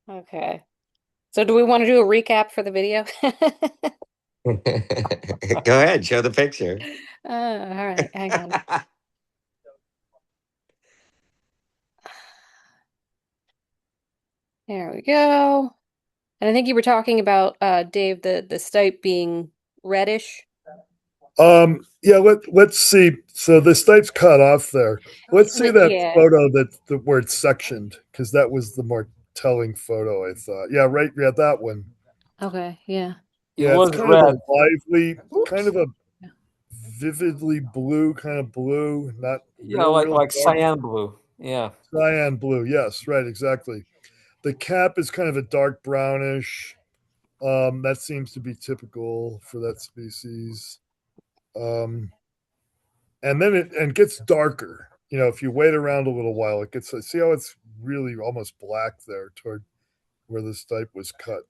Okay. So do we want to do a recap for the video? Go ahead, show the picture. All right, hang on. There we go. And I think you were talking about Dave, the stipe being reddish. Yeah, let's see. So the stipe's cut off there. Let's see that Yeah. photo where it's sectioned, because that was the more telling photo, I thought. Yeah, right. Yeah, that one. Okay, yeah. It Yeah, it's was kind of red. a lively, kind Oops. of a vividly blue, kind of blue, not Yeah, real like dark. cyan blue. Yeah. Cyan blue. Yes, right, exactly. The cap is kind of a dark brownish. That seems to be typical for that species. Um, and then it gets darker. You know, if you wait around a little while, it gets. See how it's really almost black there toward where the stipe was cut.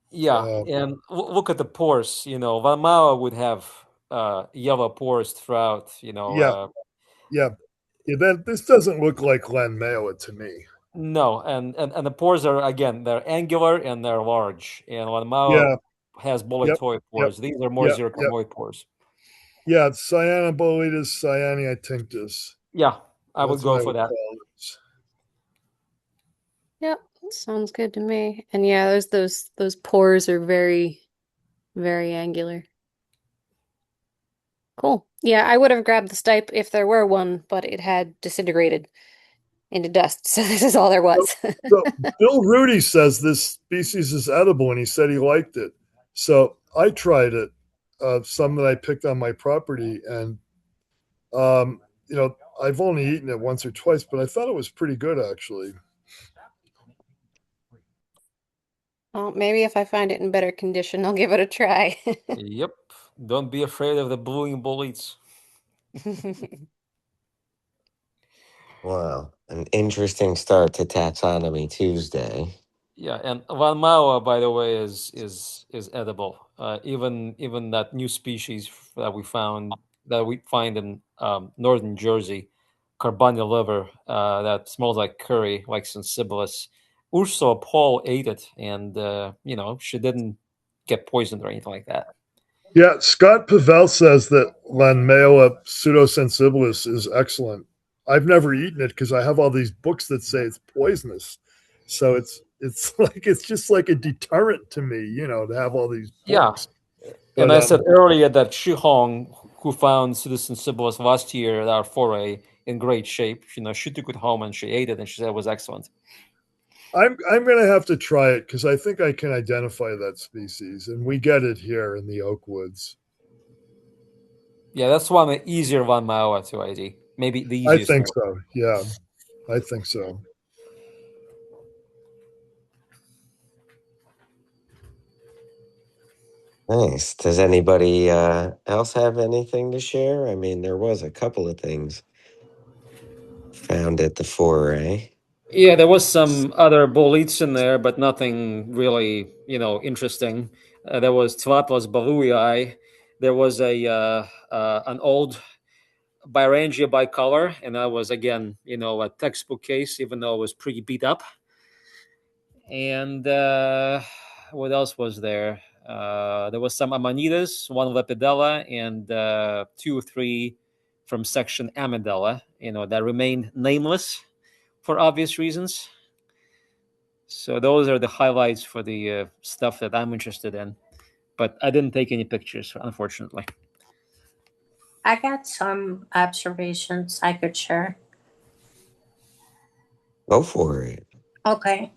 Yeah, Uh, and look at the pores. Valmała would have yellow pores throughout. yeah, yeah, yeah. That this doesn't look like Lanmea to me. No, and the pores are, again, they're angular and they're large. And Valmała Yeah, has yep, boletoid yep, pores. These are more yep, yep. zirconoid pores. Yeah, Cyanoboletus, cyaneitinctus. Yeah, I would That's what go I for would that. call it. Yep, sounds good to me. And yeah, there's those pores are very, very angular. Cool. Yeah, I would have grabbed the stipe if there were one, but it had disintegrated into dust. So this is all there So, was. so Bill Rudy says this species is edible, and he said he liked it. So I tried it, some that I picked on my property, and um, you know, I've only eaten it once or twice, but I thought it was pretty good actually. Well, maybe if I find it in better condition, I'll give it a try. Yep. Don't be afraid of the blue boletes. Wow, an interesting start to Taxonomy Tuesday. Yeah, and Valmała, by the way, is edible. Even that new species that we find in northern Jersey, Carbonial liver, that smells like curry, like sensibilis. Ursula Paul ate it, and she didn't get poisoned or anything like that. Yeah, Scott Pavel says that Lanmea pseudosensibilis is excellent. I've never eaten it because I have all these books that say it's poisonous. So it's like it's just like a deterrent to me, you know, to have all these Yeah, books. and But I said earlier that Shi Hong, who found Citizen Sibyllus last year at our foray in great shape, she took it home and she ate it and she said it was excellent. I'm gonna have to try it because I think I can identify that species, and we get it here in the oak woods. Yeah, that's one of the easier one Maoa to ID. Maybe the I easiest think one. so. Yeah, I think so. Nice. Does anybody else have anything to share? I mean, there was a couple of things found at the foray. Yeah, there was some other boletes in there, but nothing really, interesting. There was Tilapus balui. There was an old Byrangia bicolor, and that was, again, a textbook case, even though it was pretty beat up. And what else was there? There was some Amanitas, one Lepidella, and two or three from section Amidella, that remained nameless for obvious reasons. So those are the highlights for the stuff that I'm interested in. But I didn't take any pictures, unfortunately. I got some observations I could share. Go for it. Okay.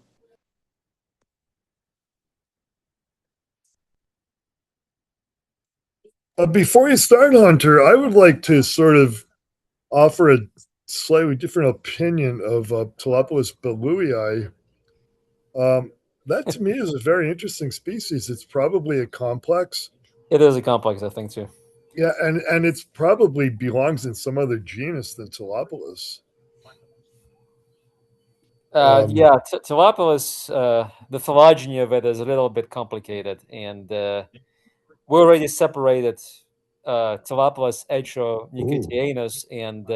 Before you start, Hunter, I would like to sort of offer a slightly different opinion of Tilapus balui. That to me is a very interesting species. It's probably a complex. It is a complex, I think, too. Yeah, and it's probably belongs in some other genus than Tilapus. Yeah, Tilapus, the phylogeny of it is a little bit complicated, and we already separated Tilapus Ooh. and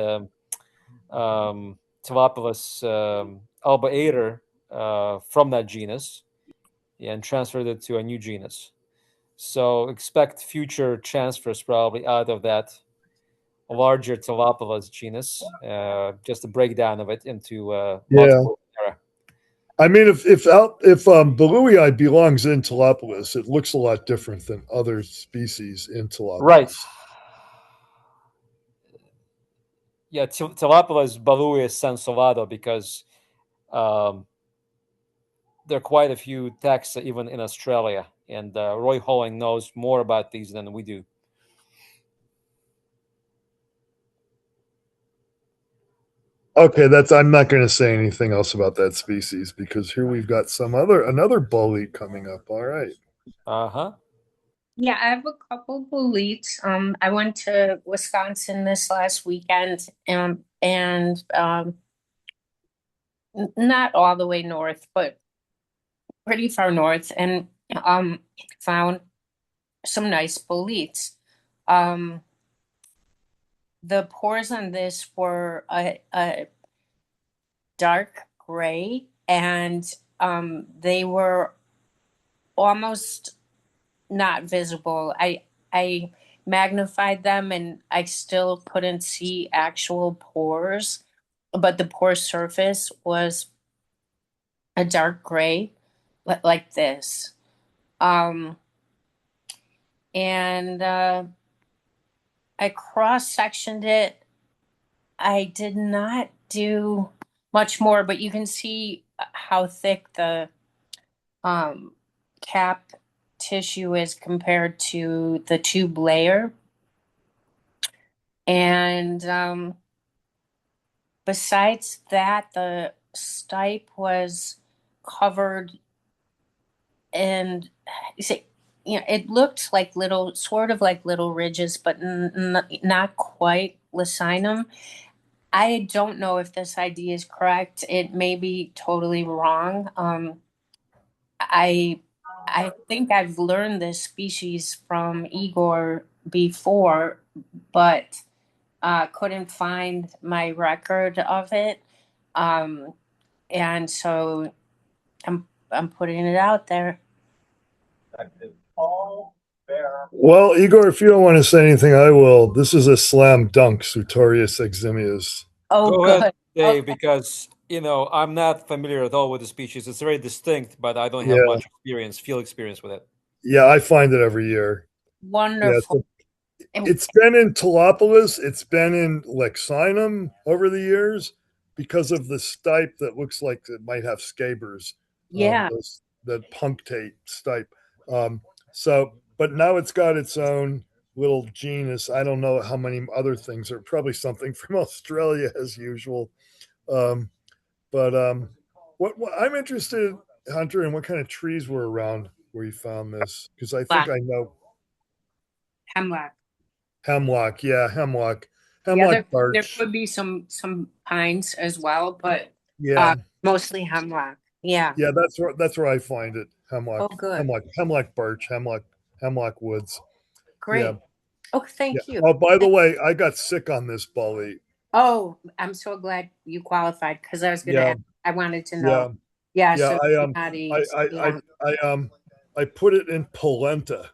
Tilapus alba from that genus and transferred it to a new genus. So expect future transfers probably out of that larger Telapolis genus, just a breakdown of it into Yeah. multiple genera. I mean, if Beluii belongs in Telopolis, it looks a lot different than other species in Telopolis. Right. Yeah, Telopolis Beluii sensolado, because there are quite a few taxa even in Australia, and Roy Holling knows more about these than we do. Okay, I'm not going to say anything else about that species because here we've got another bolete coming up. All right. Uh-huh. Yeah, I have a couple boletes. I went to Wisconsin this last weekend, and not all the way north, but pretty far north, and found some nice boletes. The pores on this were a dark gray, and they were almost not visible. I magnified them, and I still couldn't see actual pores, but the pore surface was a dark gray, like this. And I cross-sectioned it. I did not do much more, but you can see how thick the cap tissue is compared to the tube layer. And besides that, the stipe was covered, and you see, it looked like sort of like little ridges, but not quite lacinum. I don't know if this idea is correct. It may be totally wrong. I think I've learned this species from Igor before, but couldn't find my record of it. And so I'm putting it out there. Well, Igor, if you don't want to say anything, I will. This is a slam dunk, Sutorius eximius. Oh, Go good. ahead, Dave, Okay. because I'm not familiar at all with the species. It's very distinct, but I don't have Yeah. much field experience with it. Yeah, I find it every year. Yeah, Wonderful. it's been in Telopolis. It's been in Lexinum over the years because of the stipe that looks like it might have scabers. Yeah. That punctate stipe. But now it's got its own little genus. I don't know how many other things are probably something from Australia as usual. But what I'm interested, Hunter, in what kind of trees were around where you found this, because I think I know Hemlock. hemlock. Yeah, hemlock, Yeah, hemlock there birch. could be some pines as well, but Yeah, mostly hemlock. Yeah. yeah, that's where I find it. Oh, good. Hemlock birch, hemlock woods. Yeah, Great. Oh, yeah. thank you. Oh, by the way, I got sick on this bolete. Oh, I'm so glad you qualified, because I was gonna Yeah, ask, I wanted to yeah, know. Yeah, yeah. so I not I eat. I Yeah. I put it in polenta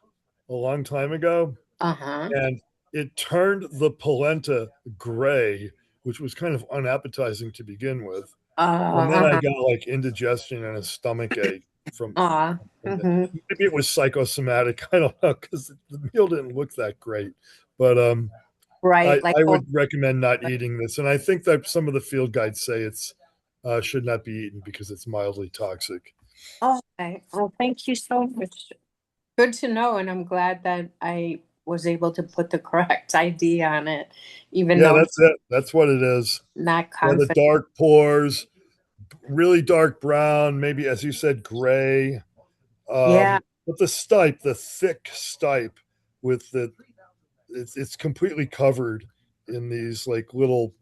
a long time ago, Uh-huh. and it turned the polenta gray, which was kind of unappetizing to begin with. And then I Uh-huh. got like indigestion and a stomach ache from Mm-hmm. maybe it was psychosomatic. I don't know because the meal didn't look that great. But Right, like I would recommend not eating this, and I think that some of the field guides say it's should not be eaten because it's mildly toxic. okay. Well, thank you so much. Good to know, and I'm glad that I was able to put the correct ID on it, even Yeah, though that's it. That's what it is. not Yeah, the confident. dark pores, really dark brown, maybe as you said, gray. Yeah. But the stipe, the thick stipe, with it's completely covered in these like little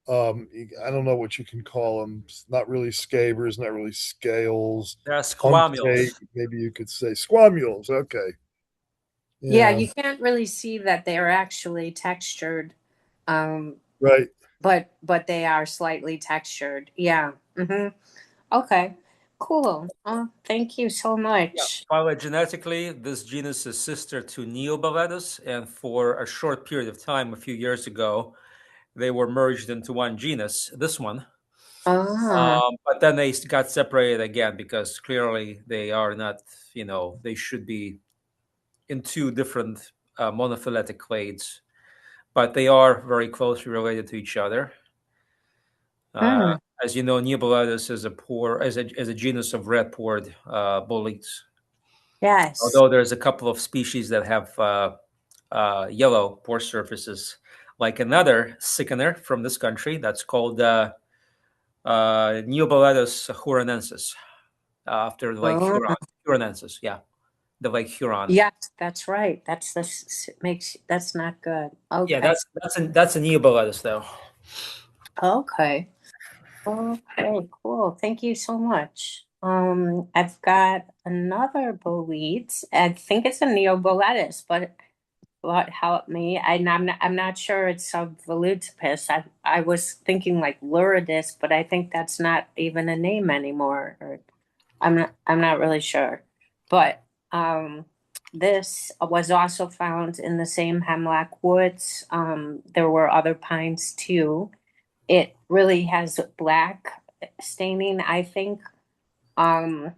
I don't know what you can call them. It's not really scabers, not really scales. There are Punctate, squamules. maybe you could say squamules. Okay. Yeah, Yeah. you can't really see that they're actually textured. Um, Right. but they are slightly textured. Yeah. Okay. cool. Oh, thank you so much. Phylogenetically, this genus is sister to Neoboletus, and for a short period of time, a few years ago, they were merged into one genus, this one. But then they got separated again because clearly they are not, they should be in two different monophyletic clades, but they are very closely related to each other. As you know, Neoboletus is a genus of red-pored boletes. Yes. Although there's a couple of species that have yellow pore surfaces, like another sickener from this country that's called Neoboletus huronensis, after Lake Huron. Huronensis, yeah, the Lake Huron. Yes, that's right. That's not good. Okay. Yeah, that's a Neoboletus though. Okay. Okay, cool. Thank you so much. I've got another bolete. I think it's a Neoboletus, but help me. I'm not sure it's subvelutipes. I was thinking like luridus, but I think that's not even a name anymore. Or I'm not really sure. But this was also found in the same hemlock woods. There were other pines too. It really has black staining, I think. And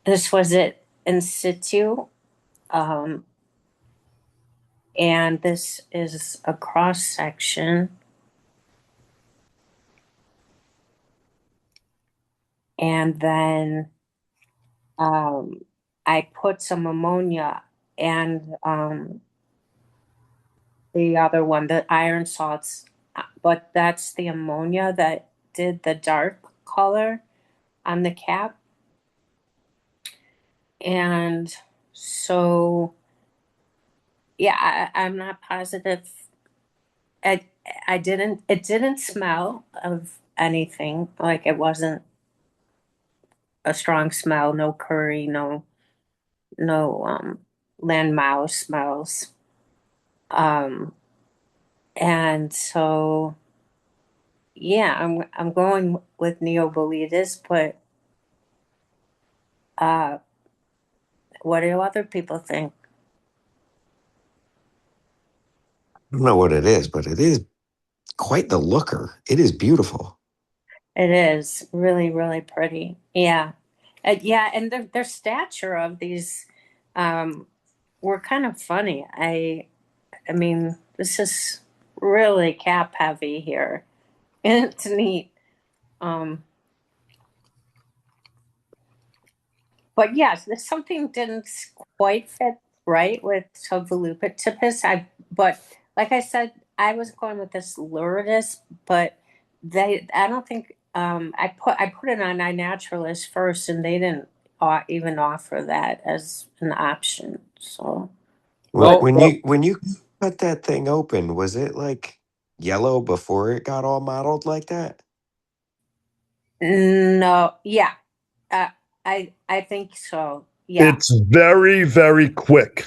this was it in situ. And this is a cross section. And then I put some ammonia and the other one, the iron salts, but that's the ammonia that did the dark color on the cap. And so, yeah, I'm not positive. It didn't smell of anything. Like it wasn't a strong smell, no curry, no land mouse smells. And so yeah, I'm going with Neoboletus, but what do other people think? I don't know what it is, but it is quite the looker. It is beautiful. It is really, really pretty. Yeah. Yeah, and their stature of these were kind of funny. I mean, this is really cap heavy here. And it's neat. But yes, there's something didn't quite fit right with subvelutipes. But like I said, I was going with this luridus, but I don't think I put it on iNaturalist first, and they didn't even offer that as an option. So When you cut that thing open, was it like yellow before it got all mottled like that? no, yeah, I think so. Yeah, It's very, very quick.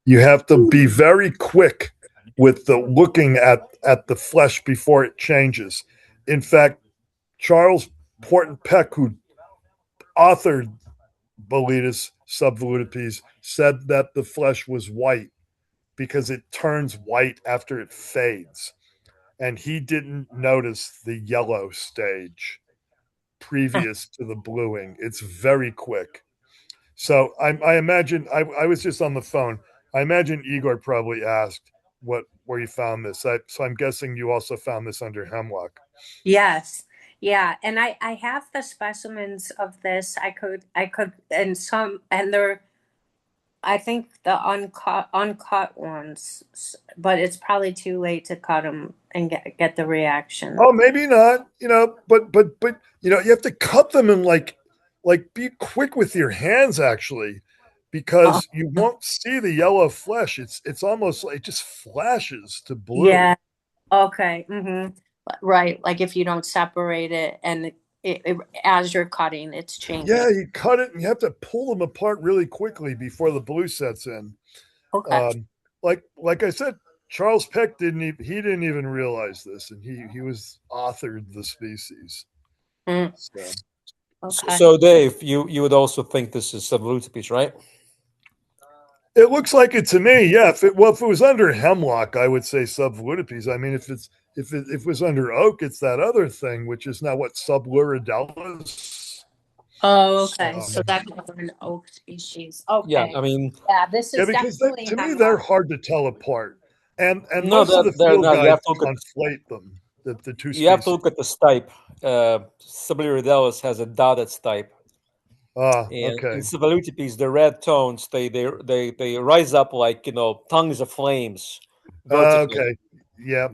You have to be very quick with the looking at the flesh before it changes. In fact, Charles Porton Peck, who authored Boletus subvelutipes, said that the flesh was white because it turns white after it fades. And he didn't notice the yellow stage previous to the bluing. It's very quick. So I imagine I was just on the phone. I imagine Igor probably asked where you found this. So I'm guessing you also found this under hemlock. yes, yeah, and I have the specimens of this. I could, and they're, I think the uncut ones, but it's probably too late to cut them and get the reaction. Oh, maybe not. But you have to cut them and like be quick with your hands actually, because you won't see the yellow flesh. It's almost like it just flashes to blue. Yeah. Okay. Right. Like if you don't separate it and as you're cutting, it's changing. Yeah, you cut it and you have to pull them apart really quickly before the blue sets in. Okay. Like I said, Charles Peck didn't even realize this, and he was authored the species. Mm, So okay. So Dave, you would also think this is subvelutipes, right? it looks like it to me. Yeah. If it was under hemlock, I would say subvelutipes. I mean, if it was under oak, it's that other thing, which is now what, subluridalis. Oh, okay. So that's an oak species. Yeah, Okay. I mean, Yeah, this Yeah, is because definitely to me they're hemlock. hard to tell apart, and no, most of the they're field not. You have guides to look at conflate them, the two you have to species. look at the stipe. Subvelutipes has a dotted stipe, Ah, and in okay. subvelutipes, the red tones they rise up like tongues of flames vertically. Okay. Yeah,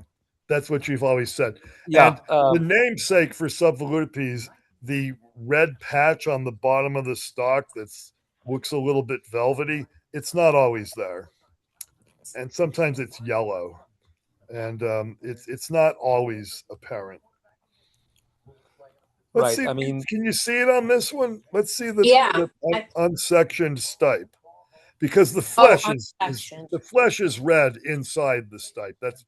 that's what you've always said. Yeah, And the namesake for subvelutipes, the red patch on the bottom of the stalk that's looks a little bit velvety, it's not always there, and sometimes it's yellow, and it's not always apparent. Let's right. see. I mean, Can you see it on this one? Let's see Yeah. the unsectioned stipe, because Oh, unsection. the flesh is red inside the stipe. That's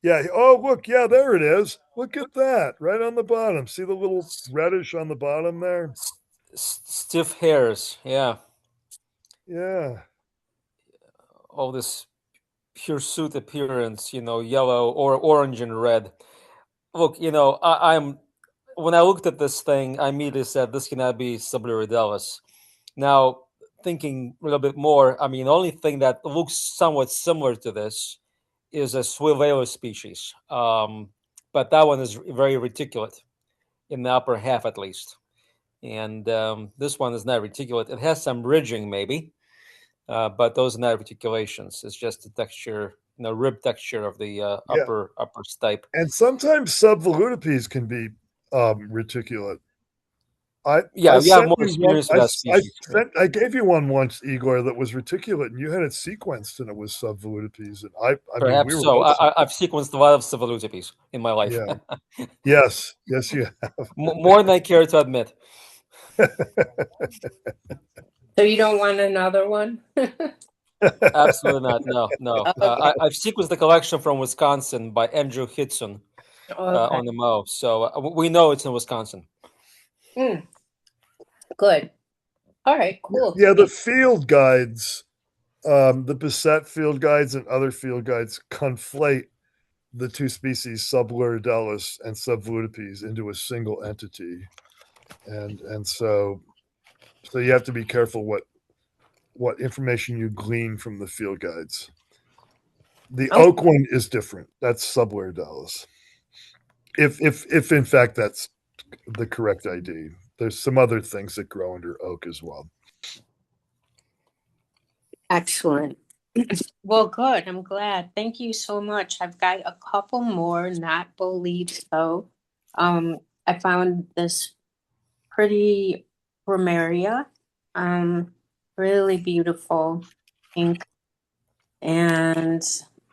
yeah. Oh, look, yeah, there it is. Look at that, right on the bottom. See the little reddish on the bottom there? stiff hairs. Yeah, Yeah. all this hirsute appearance. Yellow or orange and red. Look, I'm when I looked at this thing, I immediately said this cannot be Subluridalis. Now, thinking a little bit more, I mean, the only thing that looks somewhat similar to this is a Swivelus species, but that one is very reticulate in the upper half, at least. And this one is not reticulate. It has some ridging, maybe, but those are not reticulations. It's just the texture, rib texture of the Yeah. upper stipe. And sometimes subvolutipes can be reticulate. I Yeah, you have sent more you one. experience with that species. I gave you one once, Igor, that was reticulate, and you had it sequenced, and it was subvolutipes. And I mean, we Perhaps were so. both. I've sequenced a lot of Suvolutipes in my life, Yeah. Yes. Yes, you more than I care to admit. have. So you don't want another one? Absolutely not. No. Okay. I've sequenced the collection from Wisconsin by Andrew Hitson Okay. on the Mo. So we know it's in Wisconsin. Mm, good. All right. Cool. Yeah, the field guides, the Beset field guides and other field guides conflate the two species Subluridalis and Subvolutipes into a single entity, and so you have to be careful what information you glean from the field guides. The Oh, oak one is different. That's Subluridalis. If in fact that's the correct ID. There's some other things that grow under oak as well. excellent. Well, good. I'm glad. Thank you so much. I've got a couple more, not Boletus though. I found this pretty Ramaria. Really beautiful pink. And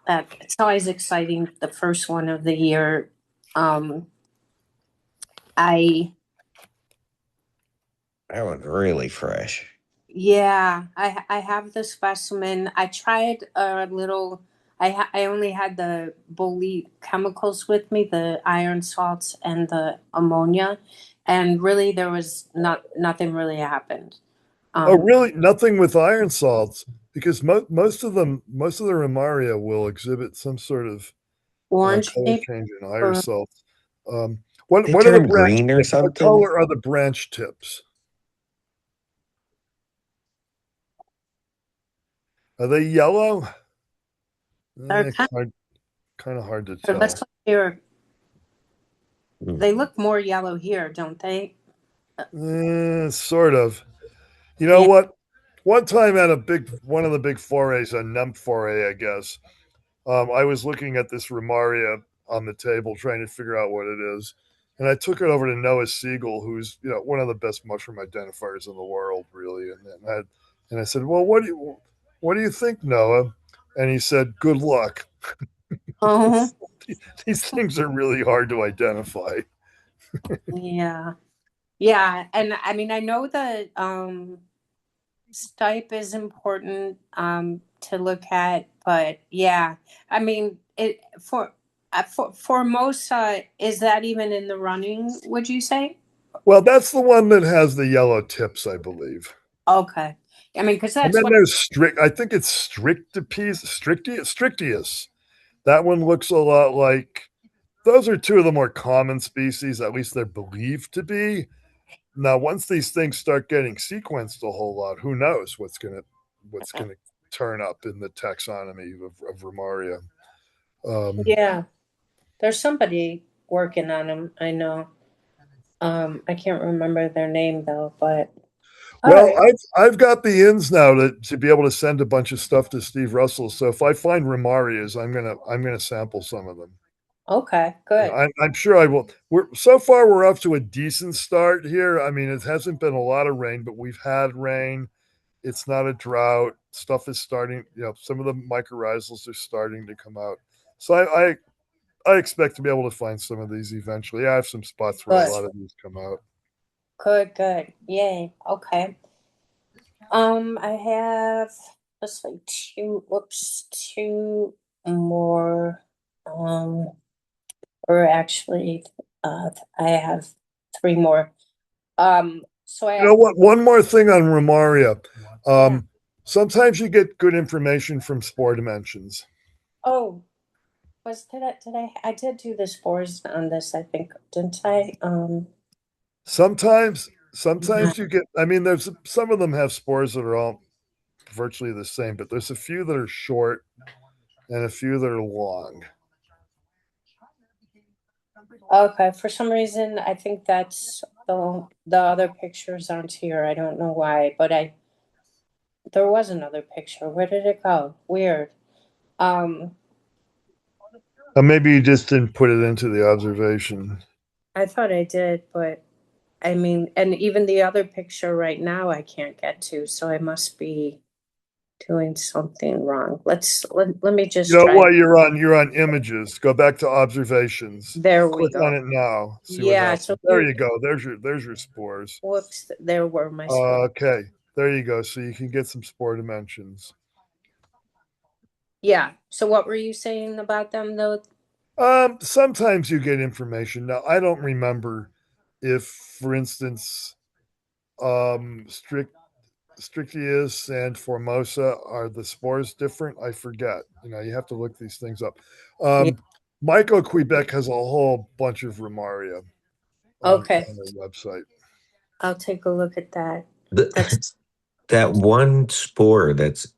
it's always exciting, the first one of the year. I That one's really fresh. I have the specimen. I tried a little. I only had the bolete chemicals with me, the iron salts and the ammonia, and really there was nothing really happened. Oh, really? Nothing with iron salts, because most of the Ramaria will exhibit some sort of Orange color maybe. change in iron Or salts. They What are the turn branch green or tips? What something. color are the branch tips? Are they yellow? they're Kind of hard to or tell. let's look here. Mm. They look more yellow here, don't they? Sort of. You know Yeah. what? One time at one of the big forays, a nymph foray, I guess, I was looking at this Ramaria on the table trying to figure out what it is. And I took it over to Noah Siegel, who's one of the best mushroom identifiers in the world, really. And I said, "Well, what do you think, Noah?" And he said, "Good luck." Oh, These things are really hard to identify. yeah. Yeah, and I mean I know that stipe is important to look at. But yeah, I mean, it for Formosa, is that even in the running, would you say? Well, that's the one that has the yellow tips, I believe. Okay. I mean, because And that's then what. there's I think it's Strictius. That one looks a lot like, those are two of the more common species, at least they're believed to be. Now, once these things start getting sequenced a whole lot, who knows what's gonna turn up in the taxonomy of Ramaria. Yeah, there's somebody working on them. I know. I can't remember their name though, but all Well, right. I've got the ins now to be able to send a bunch of stuff to Steve Russell. So if I find Ramarias, I'm gonna sample some of them. Okay, good. I'm sure I will. So far we're off to a decent start here. I mean, it hasn't been a lot of rain, but we've had rain. It's not a drought. Stuff is starting. Some of the mycorrhizals are starting to come out. So I expect to be able to find some of these eventually. I have some spots where a Good. lot of these come out. Good. Yay. Okay. I have, let's say two more. Or actually, I have three more. So You know what? One more thing on Ramaria. Yeah. Sometimes you get good information from spore dimensions. Oh, I did do the spores on this, I think, didn't I? Sometimes Yeah. you get. I mean, there's some of them have spores that are all virtually the same, but there's a few that are short and a few that are long. Okay, for some reason, I think that's the other pictures aren't here. I don't know why, but there was another picture. Where did it go? Weird. Um, Maybe you just didn't put it into the observation. I thought I did, but I mean, and even the other picture right now I can't get to, so I must be doing something wrong. Let me You just know try. what? You're on images. Go back to observations. There we Click on go. it now. See what Yeah, so happens. There you go. There's your spores. whoops, there were my spores. Okay, there you go. So you can get some spore dimensions. Yeah. So what were you saying about them though? Sometimes you get information. Now I don't remember if, for instance, Strictius and Formosa, are the spores different? I forget. You have to look these things up. Yeah. Michael Quebec has a whole bunch of Ramaria on Okay. their website. I'll take a look at that. The, That's that one spore that's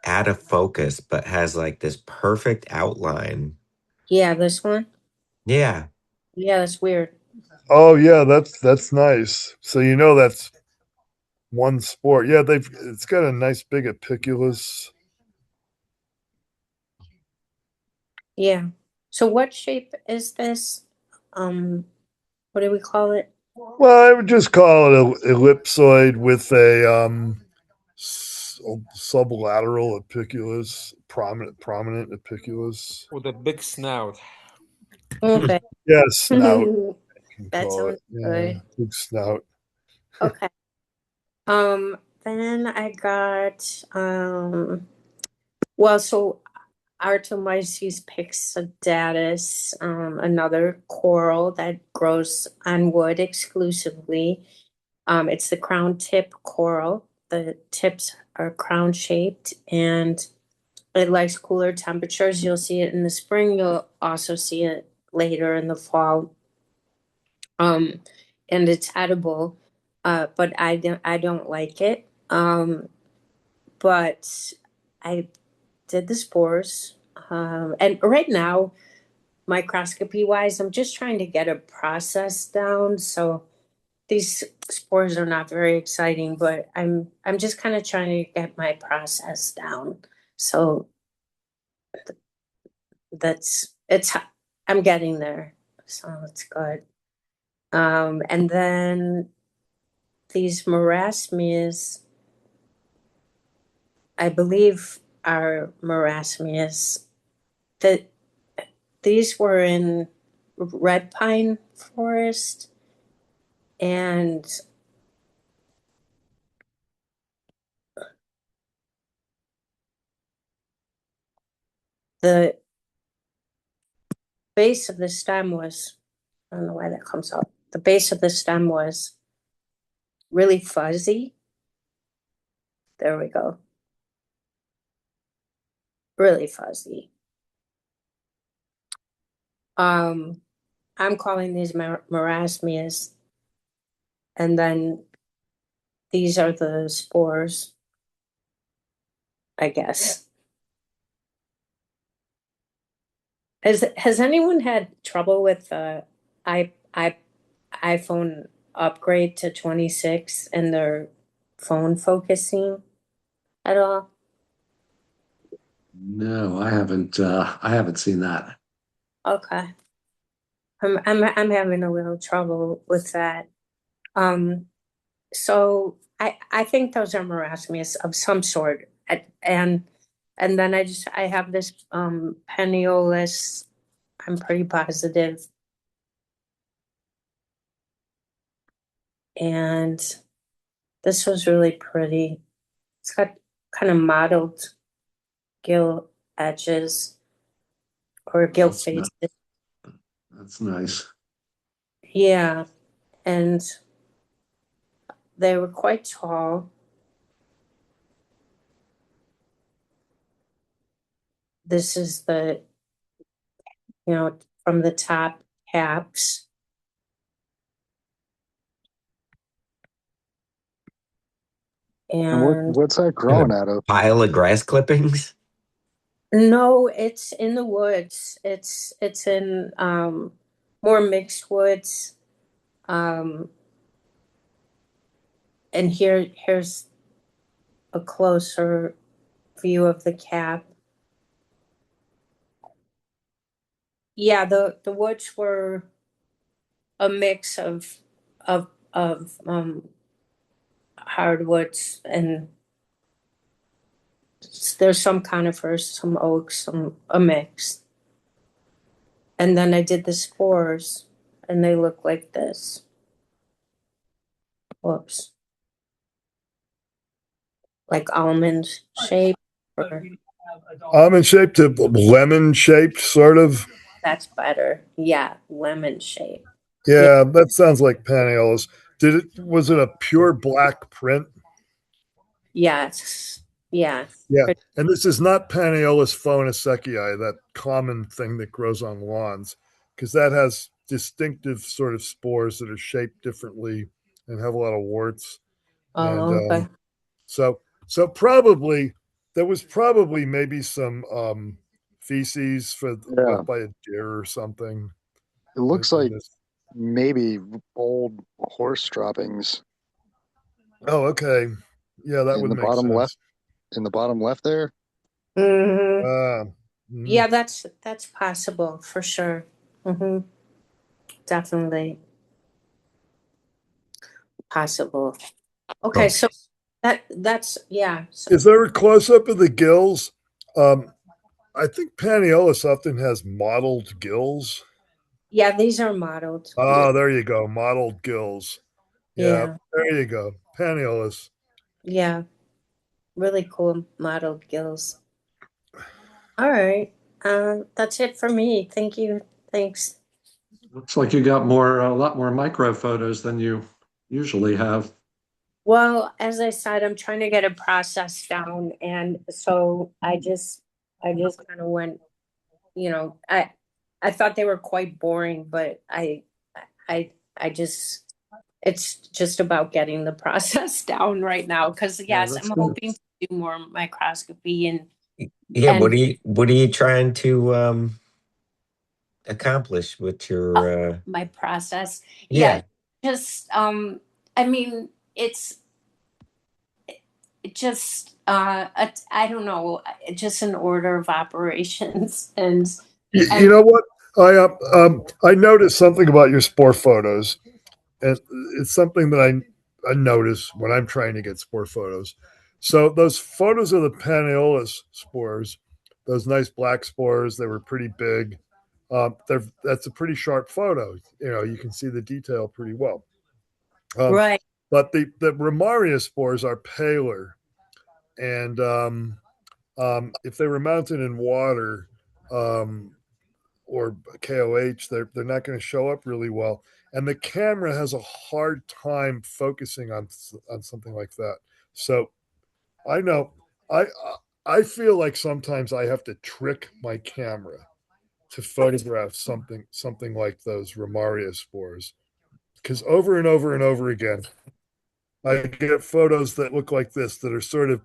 out of focus but has like this perfect outline. yeah, this one. Yeah. Yeah, that's weird. Oh yeah, that's nice. So that's one spore. Yeah, it's got a nice big apiculus. Yeah. So what shape is this? What do we call it? Well, I would just call it an ellipsoid with a sublateral apiculus, prominent apiculus. With a big snout. Okay. Yeah, snout. You can That call it. sounds Yeah, good. big snout. Okay. Then I got well, so Artomyces pyxidatus, another coral that grows on wood exclusively. It's the crown tip coral. The tips are crown shaped and it likes cooler temperatures. You'll see it in the spring. You'll also see it later in the fall. Um, and it's edible, but I don't like it. But I did the spores. And right now, microscopy wise, I'm just trying to get a process down. So these spores are not very exciting, but I'm just kind of trying to get my process down. So it's I'm getting there. So it's good. And then these Marasmius, I believe are Marasmius, that these were in red pine forest and the base of the stem was, I don't know why that comes up. The base of the stem was really fuzzy. There we go. Really fuzzy. I'm calling these Marasmius. And then these are the spores, I guess. Has anyone had trouble with the iPhone upgrade to 26 and their phone focusing at all? No, I haven't seen that. Okay. I'm having a little trouble with that. So I think those are Marasmius of some sort. And then I have this Paneolus, I'm pretty positive. And this was really pretty. It's got kind of mottled gill edges or gill That's faces. That's nice. Yeah. And they were quite tall. This is the, from the top caps. And what's that growing out of? Pile of grass clippings. no, it's in the woods. It's in more mixed woods. And here's a closer view of the cap. Yeah, the woods were a mix of hardwoods, and there's some conifers, some oaks, a mix. And then I did the spores, and they look like this. Whoops. Like almond shape. Almond shaped to lemon shaped, sort of. That's better. Yeah, lemon shape. Yeah, that sounds like Paneolus. Was it a pure black print? Yes. Yeah. Yeah. And this is not Paneolus phoenicecii, that common thing that grows on lawns, because that has distinctive sort of spores that are shaped differently and have a lot of warts. Oh, And okay. so probably there was probably maybe some feces left by a deer or something. It looks like maybe old horse droppings. Oh, okay. Yeah, that would make sense. In the bottom left there. Yeah, that's possible for sure. Definitely possible. Okay, so that's yeah. So, is there a close up of the gills? I think Paneolus often has mottled gills. yeah, these are mottled. Oh, there you go. Mottled gills. Yeah. There you go. Paneolus. Yeah. Really cool mottled gills. All right. That's it for me. Thank you. Thanks. Looks like you got a lot more micro photos than you usually have. Well, as I said, I'm trying to get a process down, and so I just kind of went, I thought they were quite boring, but I just, it's just about getting the process down right now, because yes, I'm hoping to do more microscopy and What are you trying to accomplish with your my process. Yeah. Just I mean, it's just I don't know, just an order of operations. And you know what? I noticed something about your spore photos, and it's something that I notice when I'm trying to get spore photos. So those photos of the Paneolus spores, those nice black spores, they were pretty big. That's a pretty sharp photo. You can see the detail pretty well. right. But the Ramaria spores are paler, and if they were mounted in water, or KOH, they're not going to show up really well. And the camera has a hard time focusing on something like that. So I know I feel like sometimes I have to trick my camera to photograph something like those Ramaria spores, because over and over and over again I get photos that look like this, that are sort of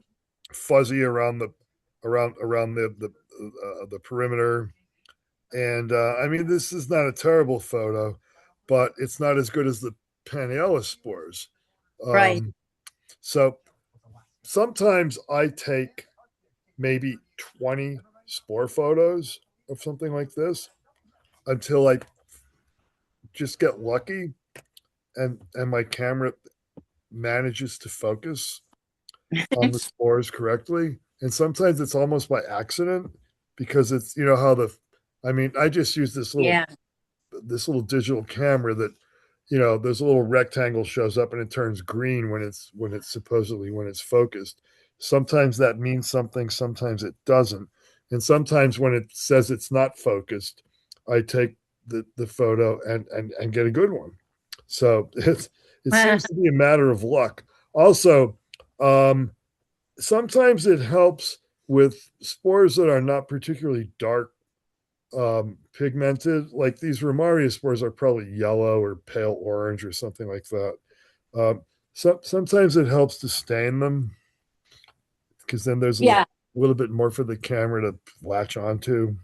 fuzzy around the perimeter. And I mean, this is not a terrible photo, but it's not as good as the Paneolus spores. Right. So sometimes I take maybe 20 spore photos of something like this until I just get lucky and my camera manages to focus on the spores correctly. And sometimes it's almost by accident, because it's, how I mean, I just use this little digital camera that, there's a little rectangle shows up and it turns green when it's supposedly when it's focused. Sometimes that means something, sometimes it doesn't. And sometimes when it says it's not focused, I take the photo and get a good one. So it seems to be a matter of luck. Also, sometimes it helps with spores that are not particularly dark pigmented. Like these Ramaria spores are probably yellow or pale orange or something like that. Sometimes it helps to stain them, because then there's a little bit more for the camera to latch onto.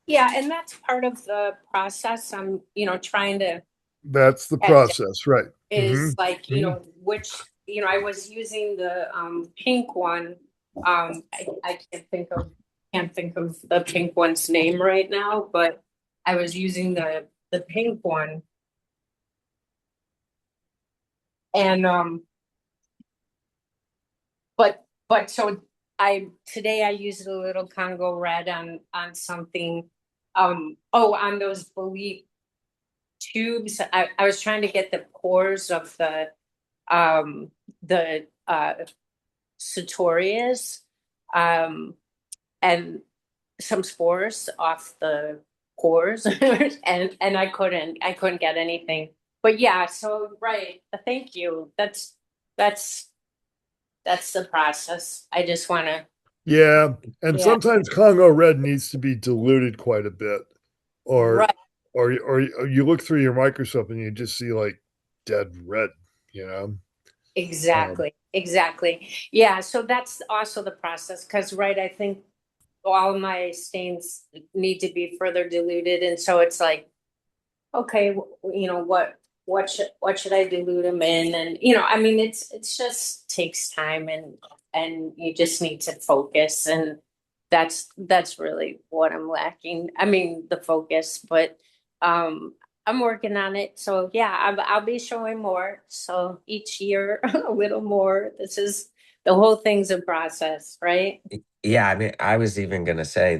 Yeah, and that's part of the process. I'm, trying to. That's the process, right? Is like, which, I was using the pink one. I can't think of the pink one's name right now, but I was using the pink one. And but so today I used a little Congo red on something on those bolete tubes. I was trying to get the pores of the Sutorius and some spores off the pores and I couldn't get anything. But yeah, so right. Thank you. That's the process. I just want to. Yeah, and sometimes Congo red needs to be diluted quite a bit, or right. or you look through your microscope and you just see like dead red, Exactly. Yeah, so that's also the process, because I think all my stains need to be further diluted, and so it's like, okay, what should I dilute them in? And I mean, it's just takes time, and you just need to focus, and that's really what I'm lacking. I mean, the focus, but I'm working on it. So yeah, I'll be showing more. So each year a little more. This is the whole thing's a process, right? Yeah, I mean, I was even gonna say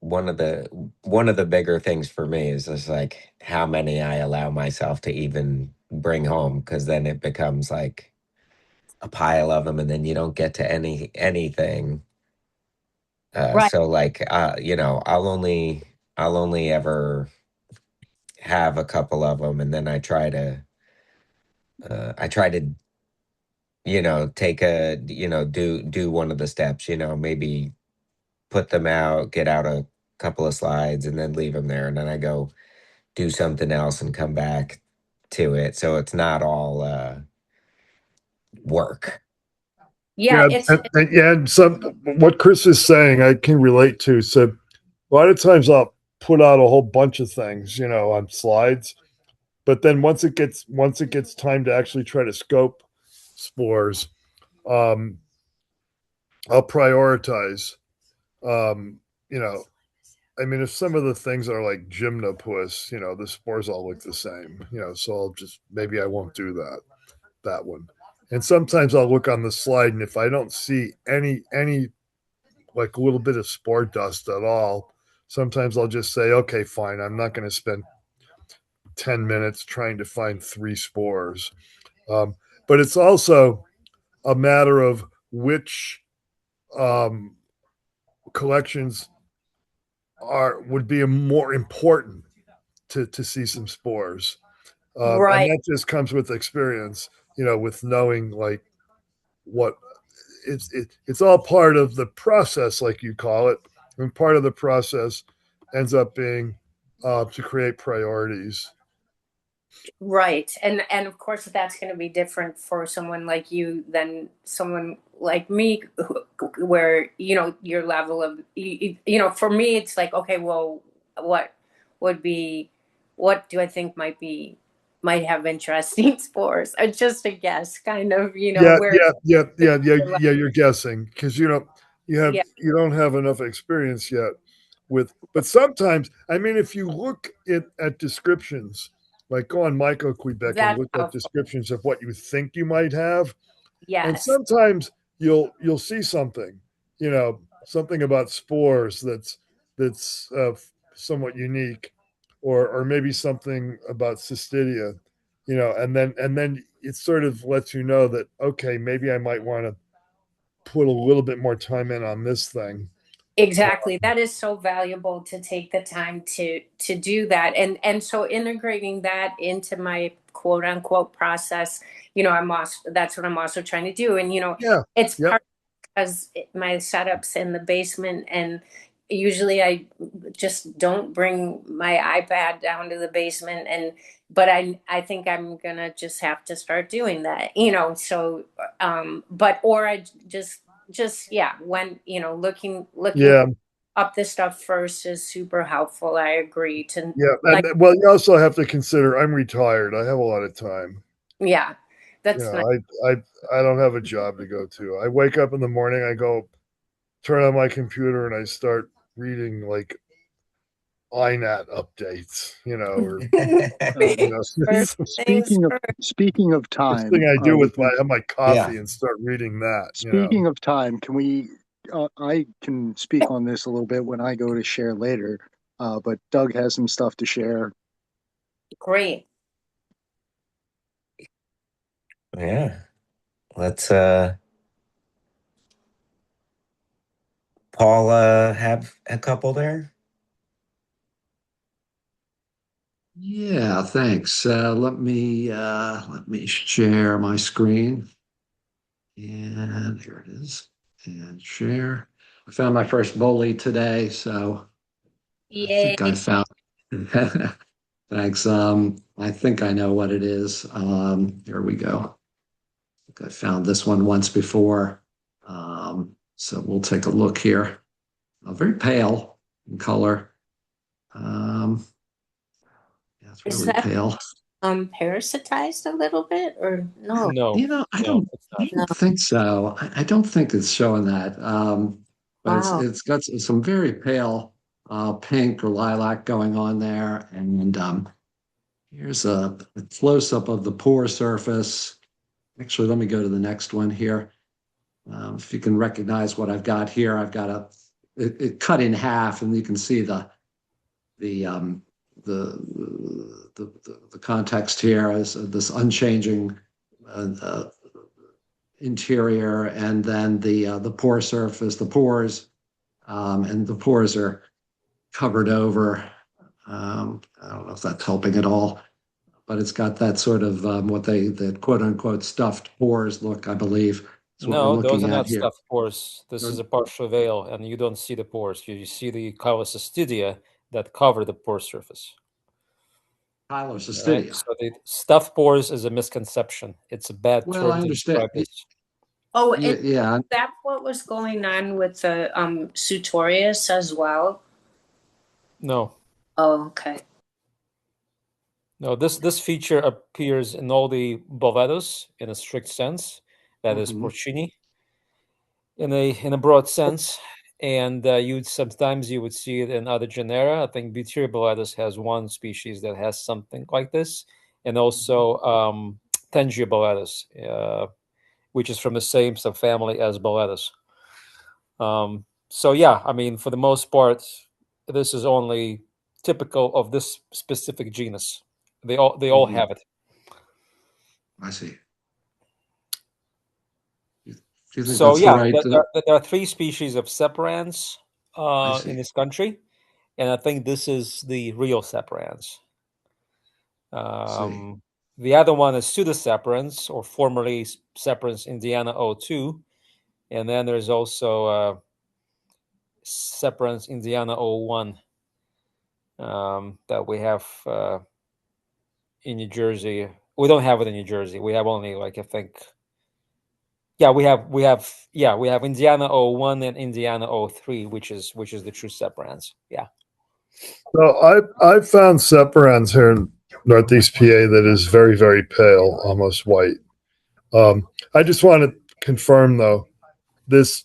one of the bigger things for me is just like how many I allow myself to even bring home, because then it becomes like a pile of them, and then you don't get to anything. Right. So like, I'll only ever have a couple of them, and then I try to take do one of the steps, maybe put them out, get out a couple of slides, and then leave them there. And then I go do something else and come back to it. So it's not all work. Yeah, and some what Chris is saying I can relate to. So a lot of times I'll put out a whole bunch of things, on slides, but then once it gets time to actually try to scope spores, I'll prioritize. I mean, if some of the things are like gymnopus, the spores all look the same, so maybe I won't do that one. And sometimes I'll look on the slide, and if I don't see any like a little bit of spore dust at all, sometimes I'll just say, okay, fine, I'm not going to spend 10 minutes trying to find 3 spores. But it's also a matter of which collections would be more important to see some spores. And Right. that just comes with experience, with knowing like what it's all part of the process, like you call it, and part of the process ends up being to create priorities. Right. And of course that's going to be different for someone like you than someone like me, where, your level of, for me, it's like, okay, well, what would be, what do I think might have interesting spores? Just a guess, kind of, Yeah, where, yeah. You're guessing because yeah, you don't have enough experience yet but sometimes, I mean, if you look at descriptions, like go on Quebec and that's look at helpful. descriptions of what you think you might have, and Yes, sometimes you'll see something, something about spores that's somewhat unique, or maybe something about cystidia, and then it sort of lets you know that, okay, maybe I might want to put a little bit more time in on this thing. exactly. That is so valuable to take the time to do that, and so integrating that into my quote unquote process. I'm also, that's what I'm also trying to do, and Yeah. it's Yep. part because my setup's in the basement, and usually I just don't bring my iPad down to the basement, but I think I'm gonna just have to start doing that, so but or I just yeah, when looking Yeah. up this stuff first is super helpful. I agree to, Yeah. like, And well, you also have to consider I'm retired. I have a lot of time. yeah, You that's know, nice. I don't have a job to go to. I wake up in the morning, I go turn on my computer and I start reading like INAT updates, or First things Speaking of first. speaking of first time, thing I do we with can. have my Yeah. coffee and start reading that. Speaking of time, can we? I can speak on this a little bit when I go to share later. But Doug has some stuff to share. Great. Yeah. Let's Paul have a couple there. Yeah, thanks. Let me share my screen. And here it is. And share. I found my first bully today, so I Yay. think I found. Thanks. I think I know what it is. Here we go. I think I found this one once before. So we'll take a look here. Very pale in color. Yeah, it's Is really that pale. parasitized a little bit or no? No, I no, don't, it's I not. No. don't think so. I don't think it's showing that. But Wow. it's got some very pale pink or lilac going on there. And here's a close up of the pore surface. Actually, let me go to the next one here. If you can recognize what I've got here, I've got it cut in half, and you can see the um, the context here is this unchanging interior, and then the pore surface, the pores, and the pores are covered over. I don't know if that's helping at all, but it's got that sort of the quote unquote stuffed pores look, I believe. That's what we're No, those looking are at not here. stuffed pores. This is a partial veil, and you don't see the pores. You see the cystidia that cover the pore surface. All right. Pylocystidia. So the stuffed pores is a misconception. It's a bad Well, I term to understand. describe this. Oh, Yeah, and yeah. that's what was going on with the Sutorius as well. No, Oh, okay. no. This feature appears in all the Boletus in a strict sense. That is Mhm. porcini in a broad sense, and sometimes you would see it in other genera. I think Boletus has one species that has something like this, and also Boletus, which is from the same subfamily as Boletus. So yeah, I mean, for the most part, this is only typical of this specific genus. They all Mhm. have it. I see. Do you think So that's the yeah, right? there are three species of separans in this country, and I think this is the real separans. See. The other one is pseudoseparans, or formerly separans Indiana 02, and then there's also separans Indiana 01 that we have in New Jersey. We don't have it in New Jersey. We have only, like, I think, yeah, we have Indiana 01 and Indiana 03, which is the true separans. Yeah. So I found separans here in Northeast PA that is very, very pale, almost white. I just want to confirm though, this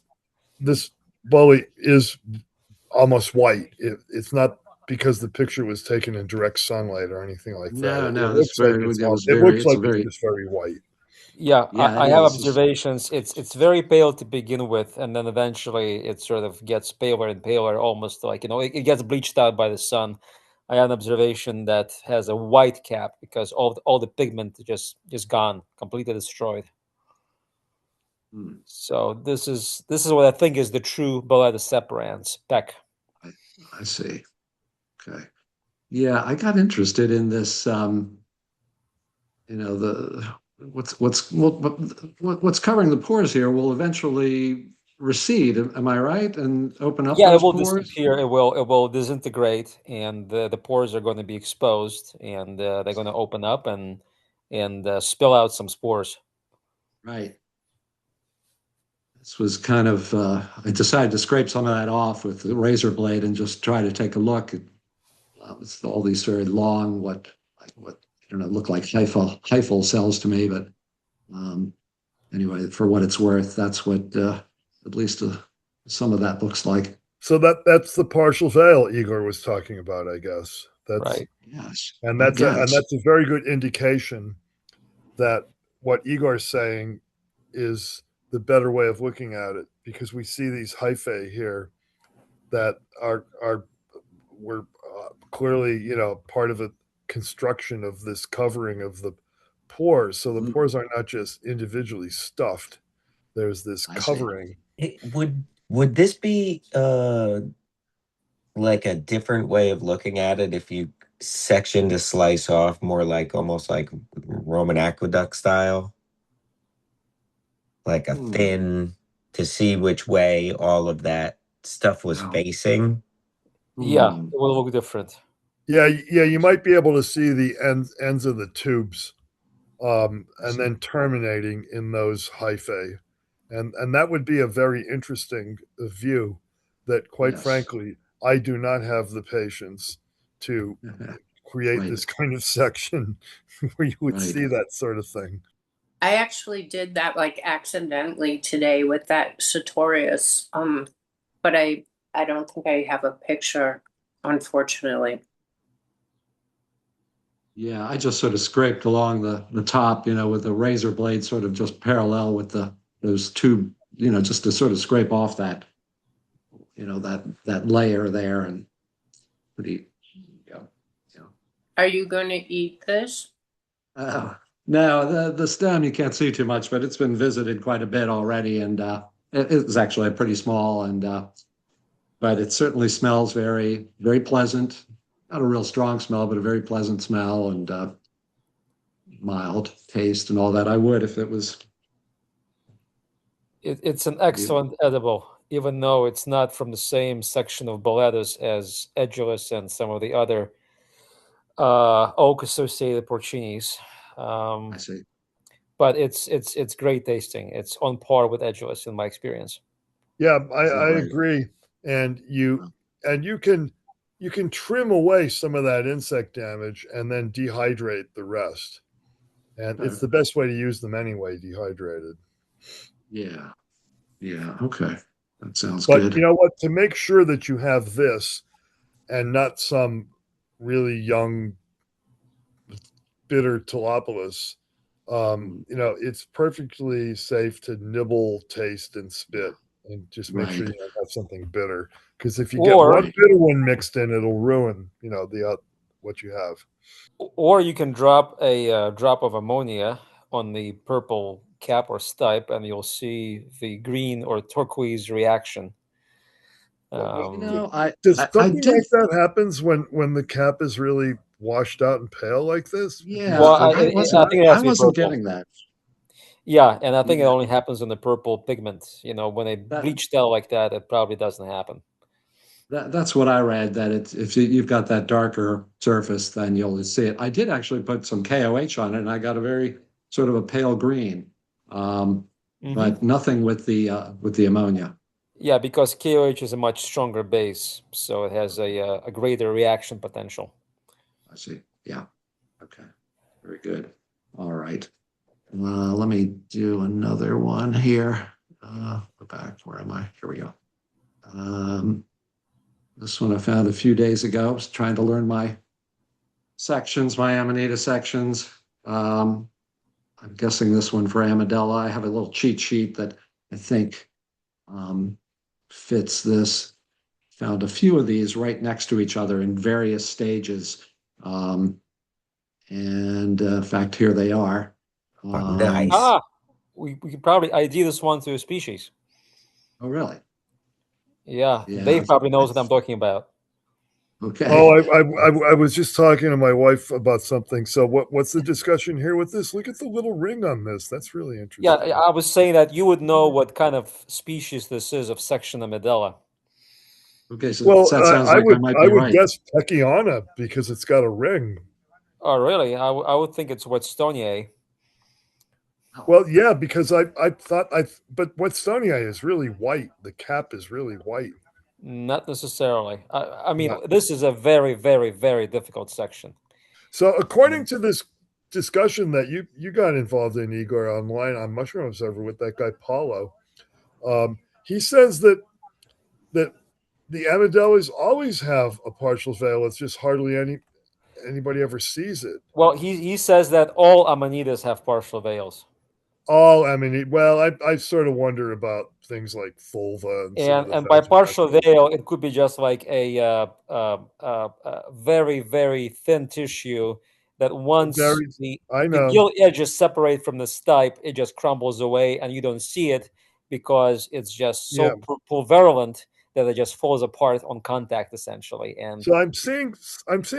bully is almost white. It's not because the picture was taken in direct sunlight or anything like that. No, It that's looks like very. it's It was it very. looks It's like a it's very. just very white. Yeah, Yeah, I it have is. observations. It's very pale to begin with, and then eventually it sort of gets paler and paler, almost like, it gets bleached out by the sun. I had an observation that has a white cap because all the pigment just gone, completely destroyed. Hmm. So this is what I think is the true Boletus separans, Peck. I see. Okay. Yeah, I got interested in this. The what's covering the pores here will eventually recede. Am I right? And open up Yeah, it those will pores. disappear. It will disintegrate, and the pores are going to be exposed, and they're going to open up and spill out some spores. Right. This was kind of. I decided to scrape some of that off with the razor blade and just try to take a look at it's all these very long, what I don't know, look like hyphal cells to me, but anyway, for what it's worth, that's what at least some of that looks like. So that's the partial veil Igor was talking about, I guess. That's Right. Yes, and I that's guess. a very good indication that what Igor's saying is the better way of looking at it, because we see these hyphae here that were clearly part of a construction of this covering of the pores. So the pores are not just individually stuffed. There's this I see. covering. Would this be like a different way of looking at it if you section to slice off more like almost like Roman aqueduct style? Like a thin to see which way all of that stuff was Wow. facing. Yeah, it will look different. Yeah, you might be able to see the ends of the tubes, and then terminating in those hyphae, and that would be a very interesting view. That, quite Yes. frankly, I do not have the patience to create Right. this kind of section where you would Right. see that sort of thing. I actually did that like accidentally today with that Sutorius, but I don't think I have a picture, unfortunately. Yeah, I just sort of scraped along the top, with the razor blade sort of just parallel with those two, just to sort of scrape off that, that layer there, and pretty, Are you going to eat this? No, the stem you can't see too much, but it's been visited quite a bit already, and it's actually pretty small, and but it certainly smells very, very pleasant. Not a real strong smell, but a very pleasant smell, and mild taste and all that. I would if it was. It's an excellent edible, even though it's not from the same section of Boletus as Edulis and some of the other oak-associated porcinis. I see. But it's great tasting. It's on par with Edulis in my experience. Yeah, I agree. And you can trim away some of that insect damage and then dehydrate the rest. And it's the best way to use them anyway, dehydrated. Yeah. Yeah. Okay. That sounds But good. you know what? To make sure that you have this and not some really young, bitter Tilopoulos, it's perfectly safe to nibble, taste, and spit, and just make sure you don't have something bitter. Because if you get one bitter one mixed in, it'll ruin, what you have. Or you can drop a drop of ammonia on the purple cap or stipe, and you'll see the green or turquoise reaction. Does I something did. like that happens when the cap is really washed out and pale like this? Yeah, Well, Does I, it happen I that? think it has I to be wasn't purple. getting that. Yeah, and I think it Yeah. only happens in the purple pigment. When they bleach tail like that, it probably doesn't happen. That's what I read. That if you've got that darker surface, then you'll see it. I did actually put some KOH on it, and I got a very sort of a pale green, but nothing with the ammonia. Yeah, because KOH is a much stronger base, so it has a greater reaction potential. I see. Yeah. Okay. Very good. All right. Let me do another one here. Go back. Where am I? Here we go. This one I found a few days ago. I was trying to learn my sections, my Amanita sections. I'm guessing this one for Amidella. I have a little cheat sheet that I think fits this. Found a few of these right next to each other in various stages. And in fact, here they are. Nice. We could probably ID this one to a species. Oh, really? Yeah, Yeah. Dave probably knows what I'm talking about. Okay. Oh, I was just talking to my wife about something. So what's the discussion here with this? Look at the little ring on this. That's really Yeah, interesting. I was saying that you would know what kind of species this is of section Amidella. Okay, so Well, that sounds like I might I be would right. guess Peckiana because it's got a ring. Oh, really? I would think it's Whetstoniae. Well, yeah, because but Whetstonia is really white. The cap is really white. Not necessarily. I mean, Yeah. this is a very, very, very difficult section. So according to this discussion that you got involved in, Igor, online on Mushroom Observer with that guy Paulo, he says that the Amidellas always have a partial veil. It's just hardly anybody ever sees it. Well, he says that all Amanitas have partial veils. I sort of wonder about things like vulva and some of the And by partial vagina. veil, it could be just like a very, very thin tissue that once I the know. gill edges separate from the stipe, it just crumbles away and you don't see it because it's just so pulverulent that it just falls apart on contact, essentially. And so I'm seeing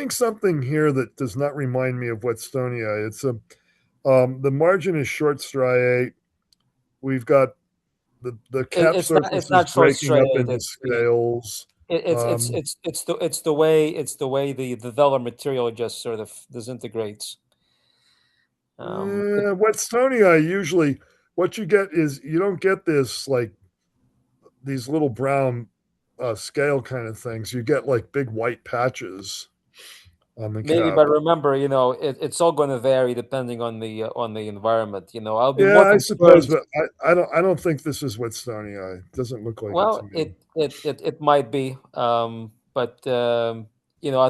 something here that does not remind me of Whetstonia. It's the margin is short striate. We've got the cap surface is breaking up into scales. It's the way the velar material just sort of disintegrates. Whetstonia usually what you get is you don't get this like these little brown scale kind of things. You get like big white patches on the Maybe, cap. but remember, it's all going to vary depending on the environment. I'll be more Yeah, I suppose, concerned. but I don't think this is Whetstonia. It doesn't look like it to Well, me. it might be, but I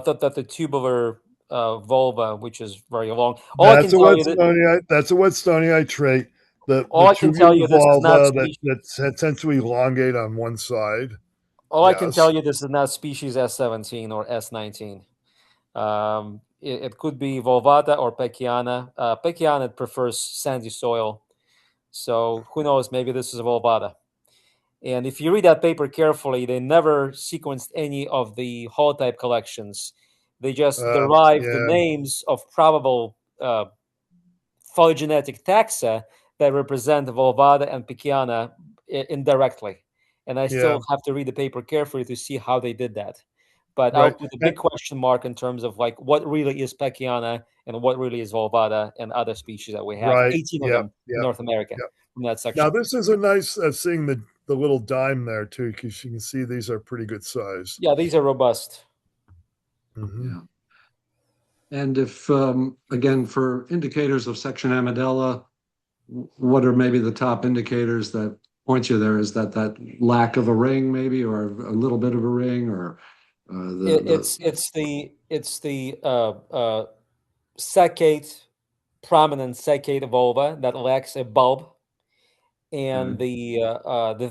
thought that the tubular vulva, which is very long. That's a Whetstonia trait. The I can tell tubular you this is not vulva that tends to elongate on one side. All I can tell you this is not species S17 or S19. It could be vulvata or peckiana. Peckiana prefers sandy soil, so who knows? Maybe this is a vulvata. And if you read that paper carefully, they never sequenced any of the holotype collections. They just derived the names of probable phylogenetic taxa that represent vulvata and peckiana indirectly. And I still have to read the paper carefully to see how they did that. But I'll put a big question mark in terms of like what really is peckiana and what really is vulvata and other species that we have. 18 of them in North America from that section. Now this is a nice seeing the little dime there too, because you can see these are pretty good size. Yeah, these are robust. Mm-hmm. Yeah. And if again for indicators of section Amidella, what are maybe the top indicators that point you there? Is that lack of a ring, maybe, or a little bit of a ring, or it's the secate, prominent secate vulva that lacks a bulb, and the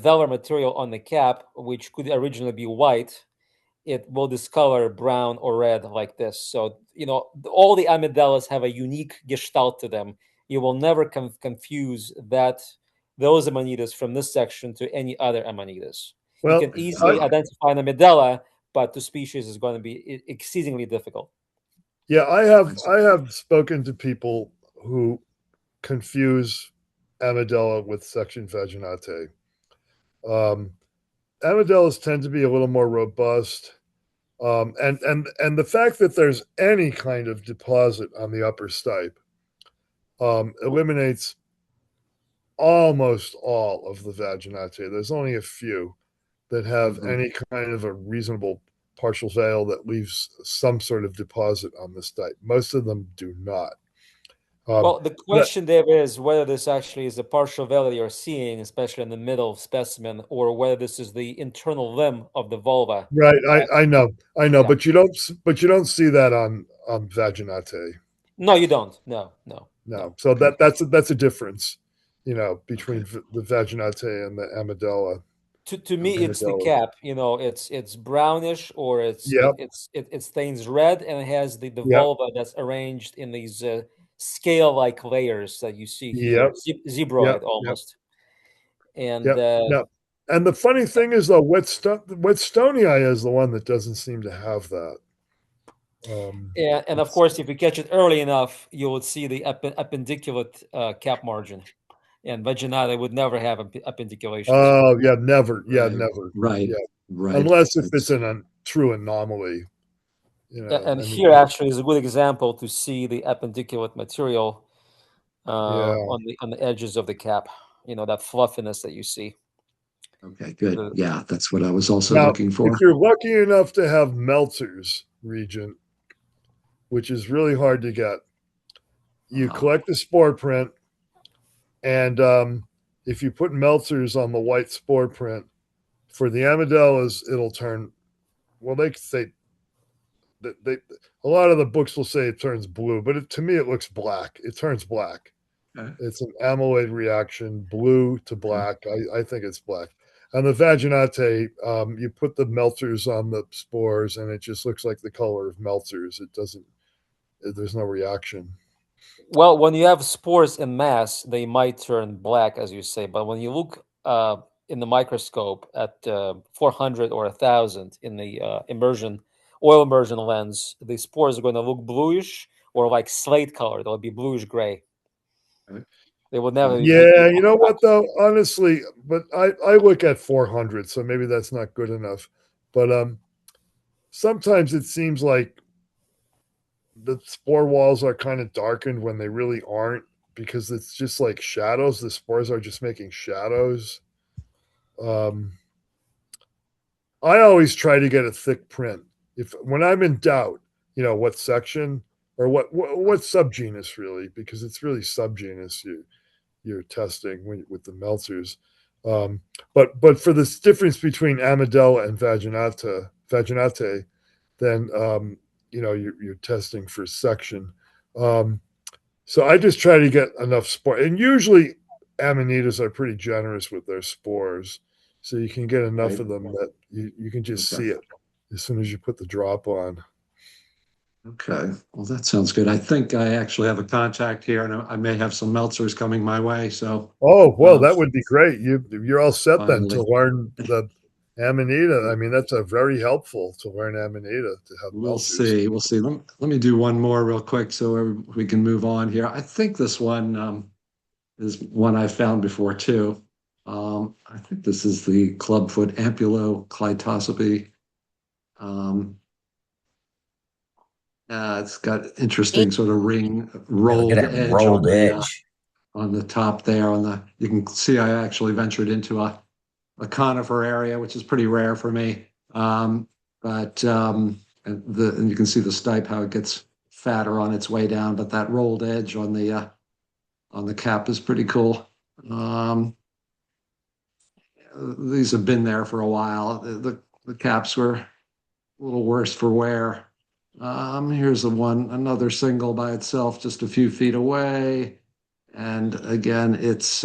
velar material on the cap, which could originally be white, it will discolor brown or red like this. So all the Amidellas have a unique gestalt to them. You will never confuse those Amanitas from this section to any other Amanitas. You Well, can easily identify an Amidella, but the species is going to be exceedingly difficult. yeah, I have spoken to people who confuse Amidella with section vaginate. Amidellas tend to be a little more robust. And the fact that there's any kind of deposit on the upper stipe eliminates almost all of the vaginate. There's only a few that have any kind of a reasonable partial veil that leaves some sort of deposit on the stipe. Most of them do not. Well, the question there is whether this actually is the partial veil that you're seeing, especially in the middle of specimen, or whether this is the internal limb of the vulva. Right, I know, yeah. But you don't see that on vaginate. No, you don't. No. So that's a difference, between the vaginate and the Amidella. To me, it's the cap. It's brownish, or it stains red, and it has the vulva that's arranged in these scale-like layers that you see here, zebroid almost. And and the funny thing is, though, Whetstonia is the one that doesn't seem to have that. And of course, if you catch it early enough, you would see the appendiculate cap margin. And vaginata would never have appendiculation. Oh, yeah, never. Yeah, never. Right. Yeah. Right. Unless if it's a true anomaly. And here actually is a good example to see the appendiculate material on the edges of the cap. That fluffiness that you see. Okay, good. Yeah, that's what I was also looking for. If you're lucky enough to have Meltzer's region, which is really hard to get, you collect the spore print, and if you put Meltzer's on the white spore print, for the Amidellas, it'll turn, well, they say that a lot of the books will say it turns blue, but to me, it looks black. It turns black. Okay. It's an amyloid reaction, blue to black. I think it's black. And the vaginate, you put the Meltzer's on the spores, and it just looks like the color of Meltzer's. There's no reaction. Well, when you have spores in mass, they might turn black, as you say. But when you look in the microscope at 400 or 1,000 in the oil immersion lens, the spores are going to look bluish or like slate color. They'll be bluish gray. They will never. Yeah, you know what though? Honestly, but I look at 400, so maybe that's not good enough. But sometimes it seems like the spore walls are kind of darkened when they really aren't, because it's just like shadows. The spores are just making shadows. I always try to get a thick print. When I'm in doubt, what section or what subgenus really, because it's really subgenus you're testing with the Meltzers. But for this difference between Amidella and vaginate, then you're testing for section. So I just try to get enough spore, and usually Amanitas are pretty generous with their spores, so you can get enough of them that you can just see it as soon as you put the drop on. Okay, well, that sounds good. I think I actually have a contact here, and I may have some Meltzers coming my way. So, that would be great. You're all set finally. Then to learn the Amanita. I mean, that's very helpful to learn Amanita to have. We'll see. Let me do one more real quick so we can move on here. I think this one is one I found before too. I think this is the clubfoot Ampulloclitocybe. It's got interesting sort of rolled edge on the top there. You can see I actually ventured into a conifer area, which is pretty rare for me. And you can see the stipe, how it gets fatter on its way down, but that rolled edge on the cap is pretty cool. These have been there for a while. The caps were a little worse for wear. Here's another single by itself, just a few feet away. And again, it's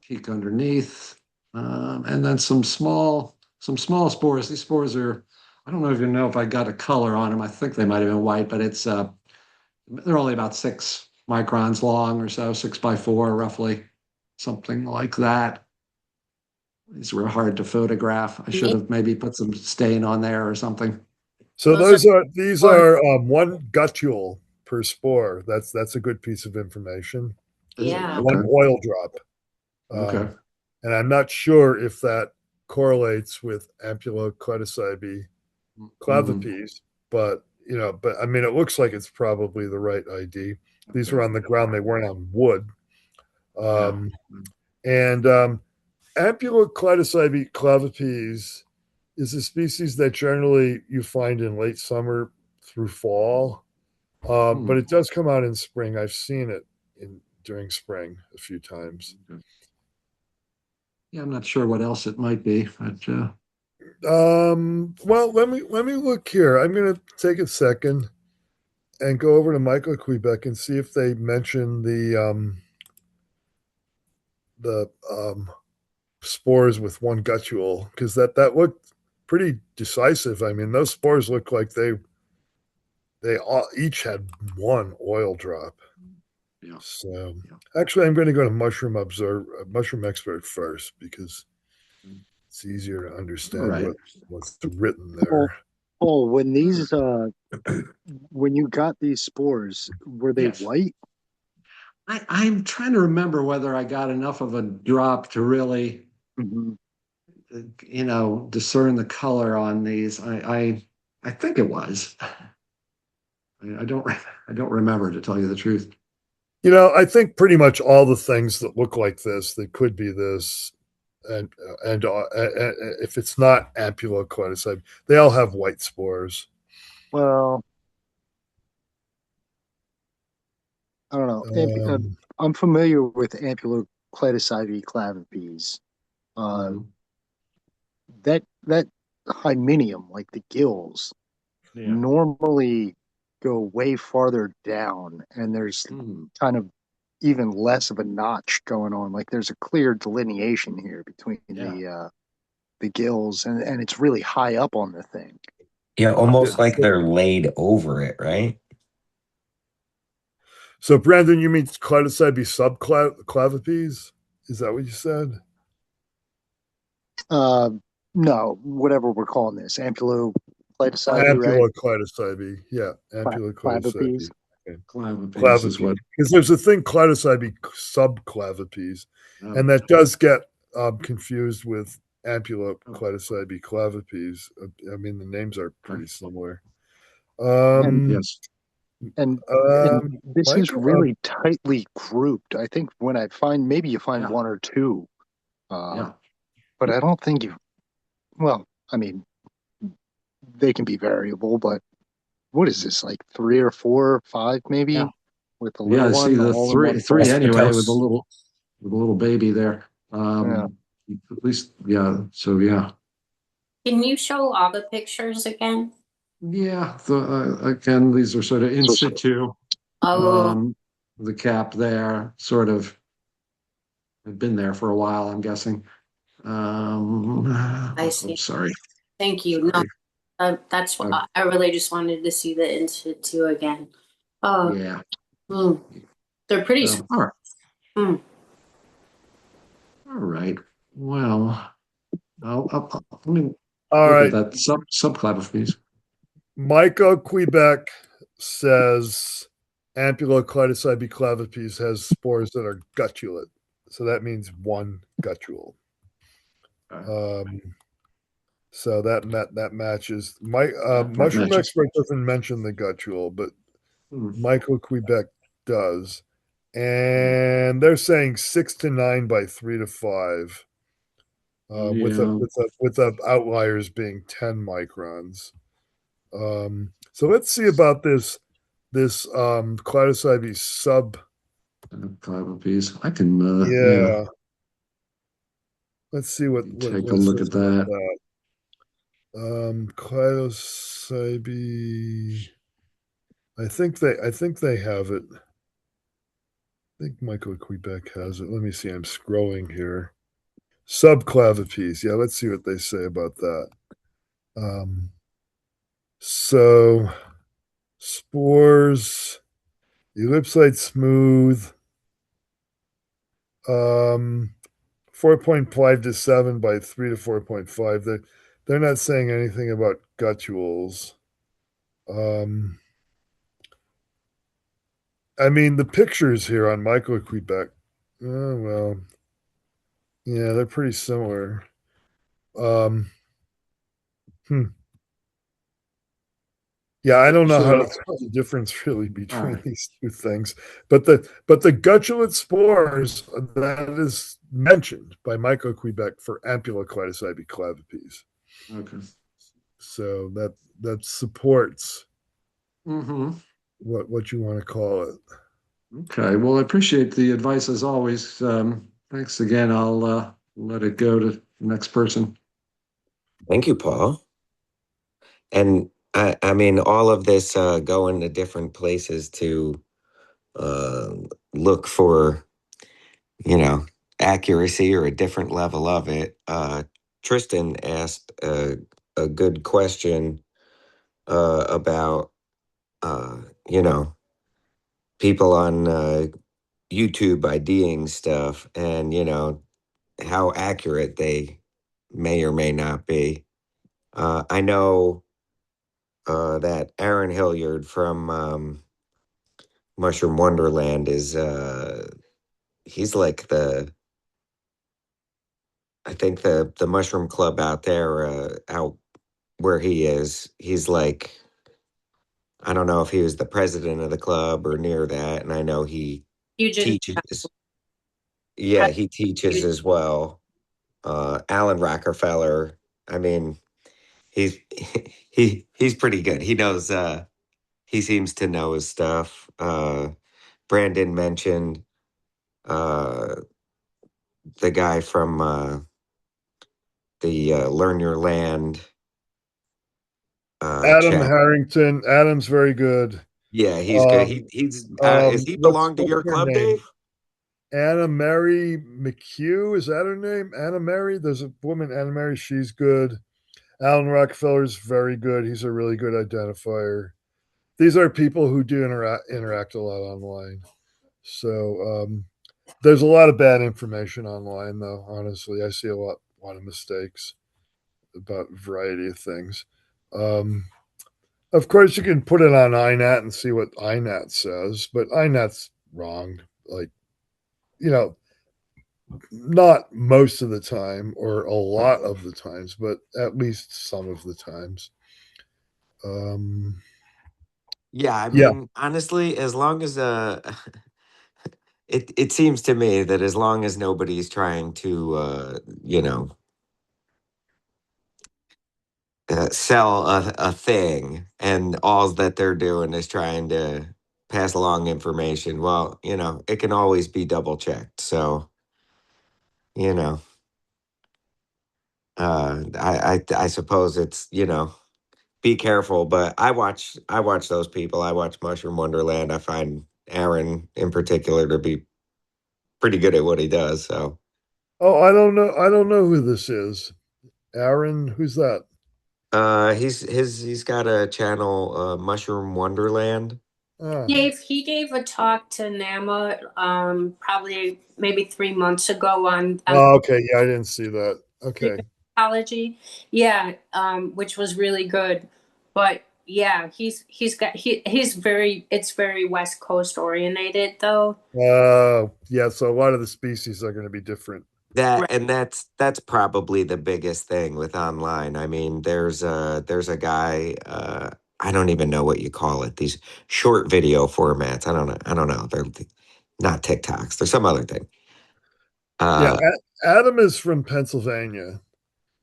peek underneath, and then some small spores. These spores are, I don't even know if I got a color on them. I think they might have been white, but they're only about 6 microns long or so, 6 by 4 roughly, something like that. These were hard to photograph. I should have maybe put some stain on there or something. So these spores. are one gutule per spore. That's a good piece of information. Yeah. One Okay. oil drop. Okay. And I'm not sure if that correlates with Ampulloclitocybe clavipes, but I mean, it looks like it's probably the right ID. These were on the ground; they weren't on wood. And Ampulloclitocybe clavipes is a species that generally you find in late summer through fall, but it does come out in spring. I've seen it during spring a few times. Yeah, I'm not sure what else it might be, but well, let me look here. I'm going to take a second and go over to Michael and see if they mention the spores with one gutule, because that looked pretty decisive. I mean, those spores look like they all each had one oil drop. yeah. So actually, I'm going to go to mushroom expert first, because it's easier to understand what's written there. Paul, when these when you got these spores, were they white? I'm trying to remember whether I got enough of a drop to really, discern the color on these. I think it was. I don't remember, to tell you the truth. I think pretty much all the things that look like this, that could be this, and if it's not Ampulloclitocybe, they all have white spores. Well, I don't know. I'm familiar with Ampulloclitocybe clavipes. That hymenium, like the gills, normally go way farther down, and there's kind of even less of a notch going on. Like there's a clear delineation here between the gills, and it's really high up on the thing. Yeah, almost like they're laid over it, right? So, Brandon, you mean Cladocybe subclavipes? Is that what you said? No, whatever we're calling this, Ampulloclitocybe, right? Ampulloclitocybe, yeah, Ampulloclitocybe. Clavipes is what. Because there's a thing, Cladocybe subclavipes, and that does get confused with Ampulloclitocybe clavipes. I mean, the names are pretty similar. Yes. And this is really tightly grouped. I think when maybe you find one or two. But I don't think I mean, they can be variable, but what is this, like 3 or 4 or 5 maybe? With the little one? See the three anyway, with the little baby there. At least, so Can you show all the pictures again? Yeah, again, these are sort of in situ. The cap there sort of had been there for a while, I'm guessing. I see. I'm sorry. Thank you. Sorry. No, that's what I really just wanted to see the in situ again. Yeah. They're pretty small. All right. Well, let me look at that subclavipes. Michael Quebec says Ampulloclitocybe clavipes has spores that are gutulate. So that means one gutule. So that matches. Mushroom Expert doesn't mention the gutule, but Michael Quebec does. And they're saying 6 to 9 by 3 to 5. With the outliers being 10 microns. So let's see about this Cladocybe clavipes. I can Let's see what take a look at that. Cladocybe. I think they have it. I think Michael Quebec has it. Let me see. I'm scrolling here. Subclavipes. Yeah, let's see what they say about that. So spores, ellipsoid smooth, 4.5 to 7 by 3 to 4.5. They're not saying anything about gutules. I mean, the pictures here on Microquebec, oh, well, yeah, they're pretty similar. Hmm. Yeah, I don't know how to tell the difference really between these two things, but the gutulate spores that is mentioned by Microquebec for Ampulloclitocybe clavipes. Okay. So that supports Mm-hmm. what you want to call it. Okay. Well, I appreciate the advice as always. Thanks again. I'll let it go to the next person. Thank you, Paul. And I mean, all of this going to different places to look for, accuracy or a different level of it. Tristan asked a good question about, uh, you know, people on YouTube IDing stuff and, how accurate they may or may not be. I know that Aaron Hilliard from Mushroom Wonderland is he's like I think the mushroom club out there out where he is, he's like, I don't know if he was the president of the club or near that, and I know he Fugitive. teaches. Yeah, he teaches as well. Alan Rockefeller. I mean, he's he's pretty good. He knows. He seems to know his stuff. Brandon mentioned uh, the guy from the Learn Your Land Adam channel. Harrington. Adam's very good. Yeah, he's good. He's is he belong to your her club, name? Dave? Anna Mary McHugh, is that her name? Anna Mary? There's a woman, Anna Mary, she's good. Alan Rockefeller's very good. He's a really good identifier. These are people who do interact a lot online. So there's a lot of bad information online, though. Honestly, I see a lot of mistakes about a variety of things. Of course, you can put it on INAT and see what INAT says, but INAT's wrong. Like, not most of the time or a lot of the times, but at least some of the times. Yeah, I Yeah. mean, honestly, as long as it seems to me that as long as nobody's trying to sell a thing and all that they're doing is trying to pass along information, well, it can always be double checked. So, you know, I suppose it's, be careful, but I watch those people. I watch Mushroom Wonderland. I find Aaron in particular to be pretty good at what he does. So Oh, I don't know. I don't know who this is. Aaron, who's that? he's got a channel, Mushroom Wonderland. He gave a talk to NAMA probably maybe 3 months ago on Oh, okay. Yeah, I didn't see that. Okay. ecology. Yeah, which was really good. But yeah, he's very, it's very West Coast orientated though. Yeah, so a lot of the species are going to be different. That and that's probably the biggest thing with online. I mean, there's a guy, I don't even know what you call it. These short video formats. I don't know. They're not TikToks. They're some other thing. Yeah, Adam is from Pennsylvania.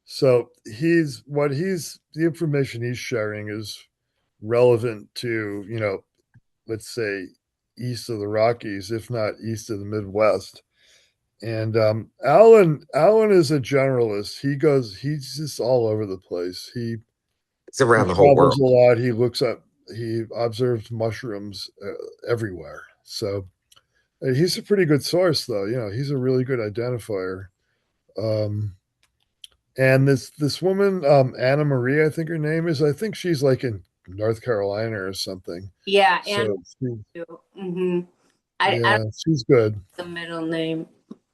So the information he's sharing is relevant to, let's say east of the Rockies, if not east of the Midwest. And Alan is a generalist. He's just all over the place. It's around the whole travels world. a lot. He observes mushrooms everywhere. So he's a pretty good source, though. He's a really good identifier. And this woman, Anna Maria, I think her name is. I think she's like in North Carolina or something. Yeah, So and yeah, she's good. the middle name.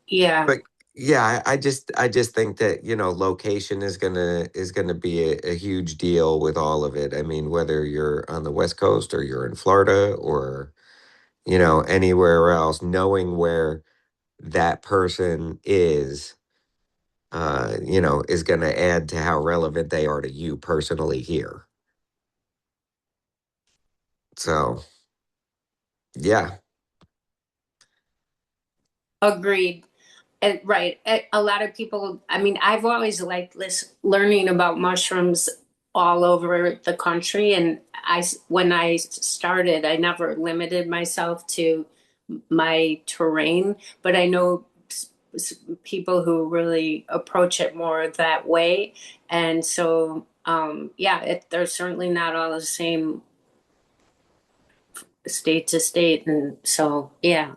Yeah. But Yeah, I just think that, location is gonna be a huge deal with all of it. I mean, whether you're on the West Coast or you're in Florida or, anywhere else, knowing where that person is gonna add to how relevant they are to you personally here. So, yeah. Agreed. Right. A lot of people, I mean, I've always liked learning about mushrooms all over the country. And when I started, I never limited myself to my terrain, but I know people who really approach it more that way. And so, yeah, they're certainly not all the same state to state. And so, yeah,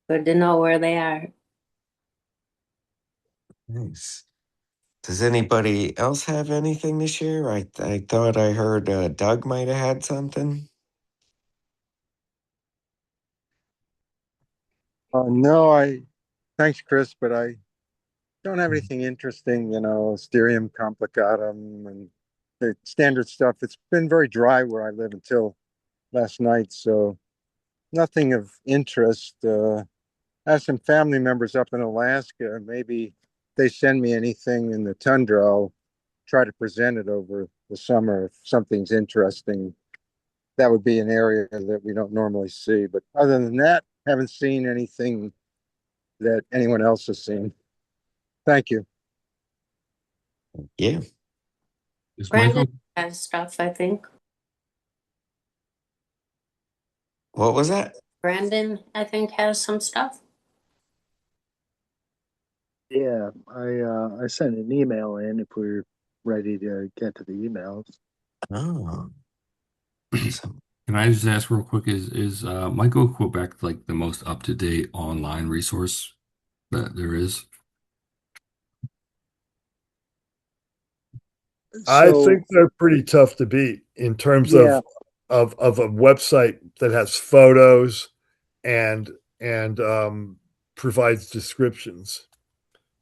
good to know where they are. Nice. Does anybody else have anything to share? I thought I heard Doug might have had something. No, thanks, Chris, but I don't have anything interesting, Asterium complicatum and the standard stuff. It's been very dry where I live until last night, so nothing of interest. I have some family members up in Alaska. Maybe they send me anything in the tundra. I'll try to present it over the summer if something's interesting. That would be an area that we don't normally see. But other than that, haven't seen anything that anyone else has seen. Thank you. Yeah. Is Brandon Michael? has stuff, I think. What was that? Brandon, I think, has some stuff. Yeah, I sent an email in if we're ready to get to the emails. Oh. Can I just ask real quick, is Michael Quebec like the most up-to-date online resource that there is? I So think they're pretty tough to beat in terms yeah, of a website that has photos and provides descriptions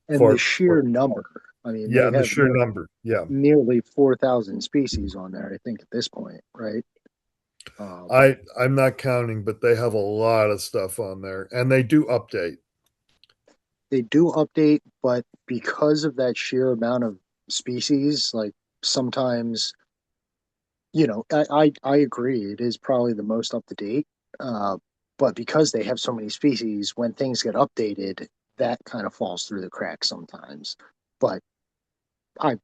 and the for sheer number. I mean, yeah, they and the have sheer number. Yeah. nearly 4,000 species on there, I think, at this point, right? I'm not counting, but they have a lot of stuff on there, and they do update. They do update, but because of that sheer amount of species, like sometimes, I agree, it is probably the most up to date. Uh, but because they have so many species, when things get updated, that kind of falls through the cracks sometimes. But I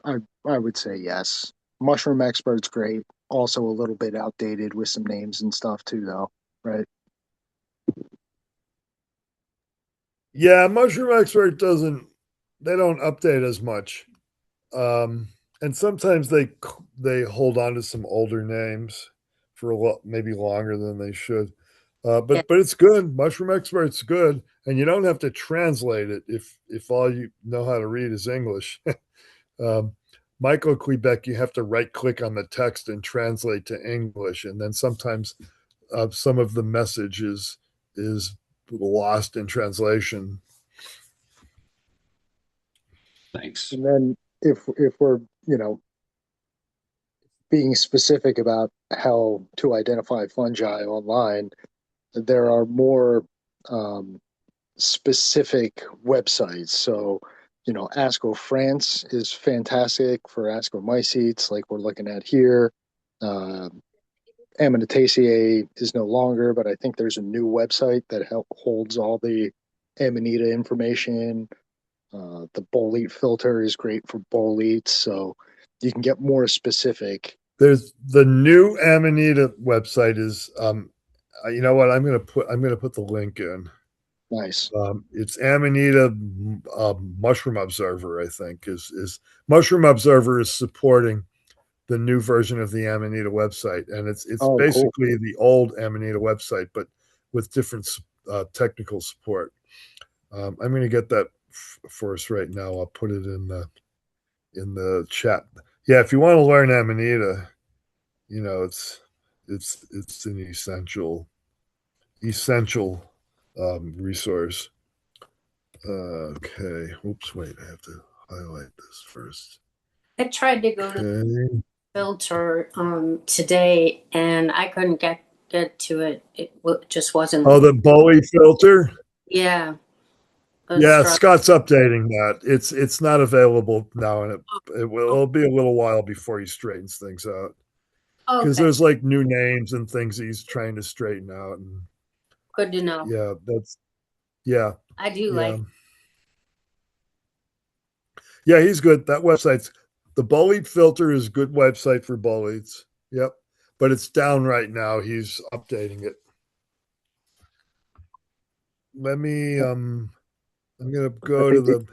would say yes. Mushroom Expert's great. Also a little bit outdated with some names and stuff too, though, right? Yeah, Mushroom Expert doesn't. They don't update as much, and sometimes they hold on to some older names for maybe longer than they should. Yeah. But it's good. Mushroom Expert's good, and you don't have to translate it if all you know how to read is English. um, Michael Quebec, you have to right click on the text and translate to English, and then sometimes some of the message is lost in translation. Thanks. And then if we're, being specific about how to identify fungi online, there are more specific websites. So, ASCO France is fantastic for Ascomycetes, like we're looking at here. Amanitaceae is no longer, but I think there's a new website that holds all the Amanita information. The bolete filter is great for boletes, so you can get more specific. There's the new Amanita website is you know what, I'm gonna put the link in. Nice. It's Amanita Mushroom Observer, I think is Mushroom Observer is supporting the new version of the Amanita website, and it's Oh, cool. basically the old Amanita website, but with different technical support. I'm going to get that for us right now. I'll put it in the chat. Yeah, if you want to learn Amanita, it's an essential resource. Okay. Oops, wait. I have to highlight this first. I tried to go to filter today, and I couldn't get to it. It just wasn't. Oh, the Bowie filter? Yeah. Yeah, Scott's updating that. It's not available now, and it'll be a little while before he straightens things out. Because there's like new names and things he's trying to straighten out. And good to know. Yeah, I do like. Yeah, he's good. That website's the Bolete filter is a good website for boletes. Yep, but it's down right now. He's updating it. Let me. I'm gonna go to the.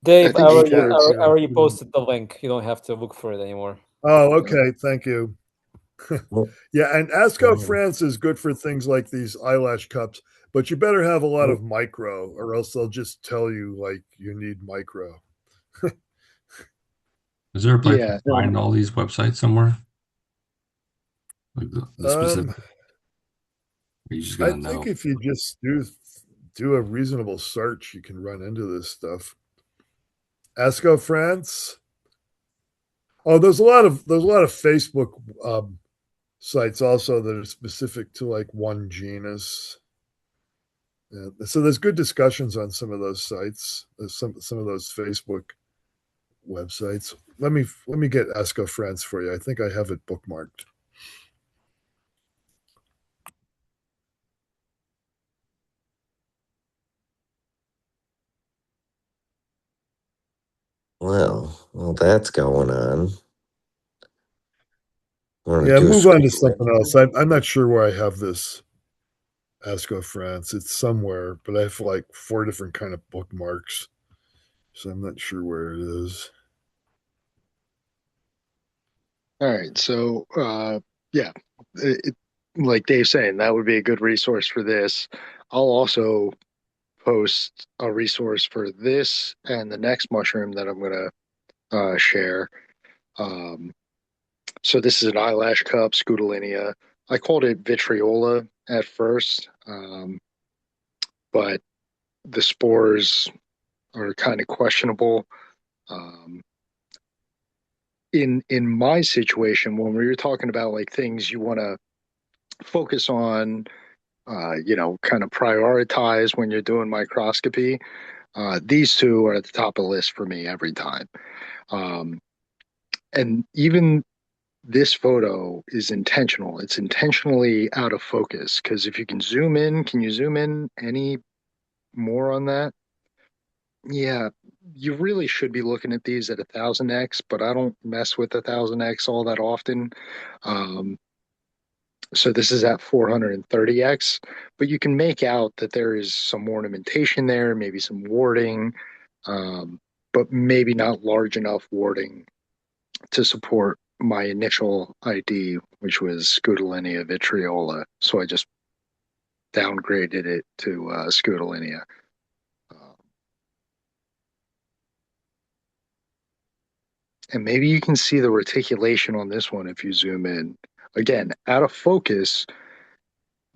Dave, I already posted the link. You don't have to look for it anymore. Oh, okay. Thank you. Yeah, and Asco France is good for things like these eyelash cups, but you better have a lot of micro, or else they'll just tell you like you need micro. Is there a place to find all these websites somewhere? Like the specific. You just gotta know. I think if you just do a reasonable search, you can run into this stuff. Asco France. Oh, there's a lot of Facebook sites also that are specific to like one genus. Yeah, so there's good discussions on some of those sites, some of those Facebook websites. Let me get Asco France for you. I think I have it bookmarked. Well, that's going on. Yeah, move on to something else. I'm not sure where I have this Asco France. It's somewhere, but I have like 4 different kind of bookmarks, so I'm not sure where it is. All right, so yeah, like Dave's saying, that would be a good resource for this. I'll also post a resource for this and the next mushroom that I'm going to share. So this is an eyelash cup, Scutellinia. I called it vitriola at first, but the spores are kind of questionable. In my situation, when we were talking about like things you want to focus on, kind of prioritize when you're doing microscopy, these two are at the top of the list for me every time. And even this photo is intentional. It's intentionally out of focus because if you can zoom in, can you zoom in any more on that? Yeah, you really should be looking at these at 1000x, but I don't mess with 1000x all that often. So this is at 430x, but you can make out that there is some ornamentation there, maybe some warding, but maybe not large enough warding to support my initial ID, which was Scutellinia vitriola. So I just downgraded it to Scutellinia. And maybe you can see the reticulation on this one if you zoom in. Again, out of focus,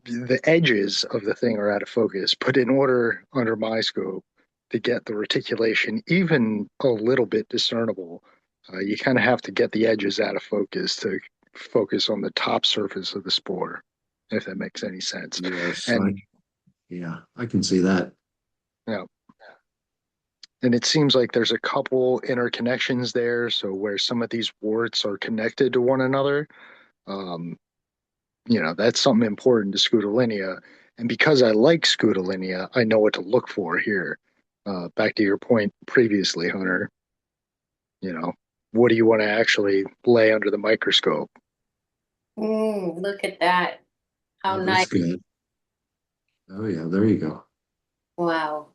the edges of the thing are out of focus, but in order under my scope to get the reticulation even a little bit discernible, you kind of have to get the edges out of focus to focus on the top surface of the spore, if that makes any sense. Yes, I can see that. Yeah. And it seems like there's a couple interconnections there. So where some of these warts are connected to one another, that's something important to Scutellinia. And because I like Scutellinia, I know what to look for here. Back to your point previously, Hunter, what do you want to actually lay under the microscope? Look at that. How nice. Good. Oh yeah, there you go. Wow.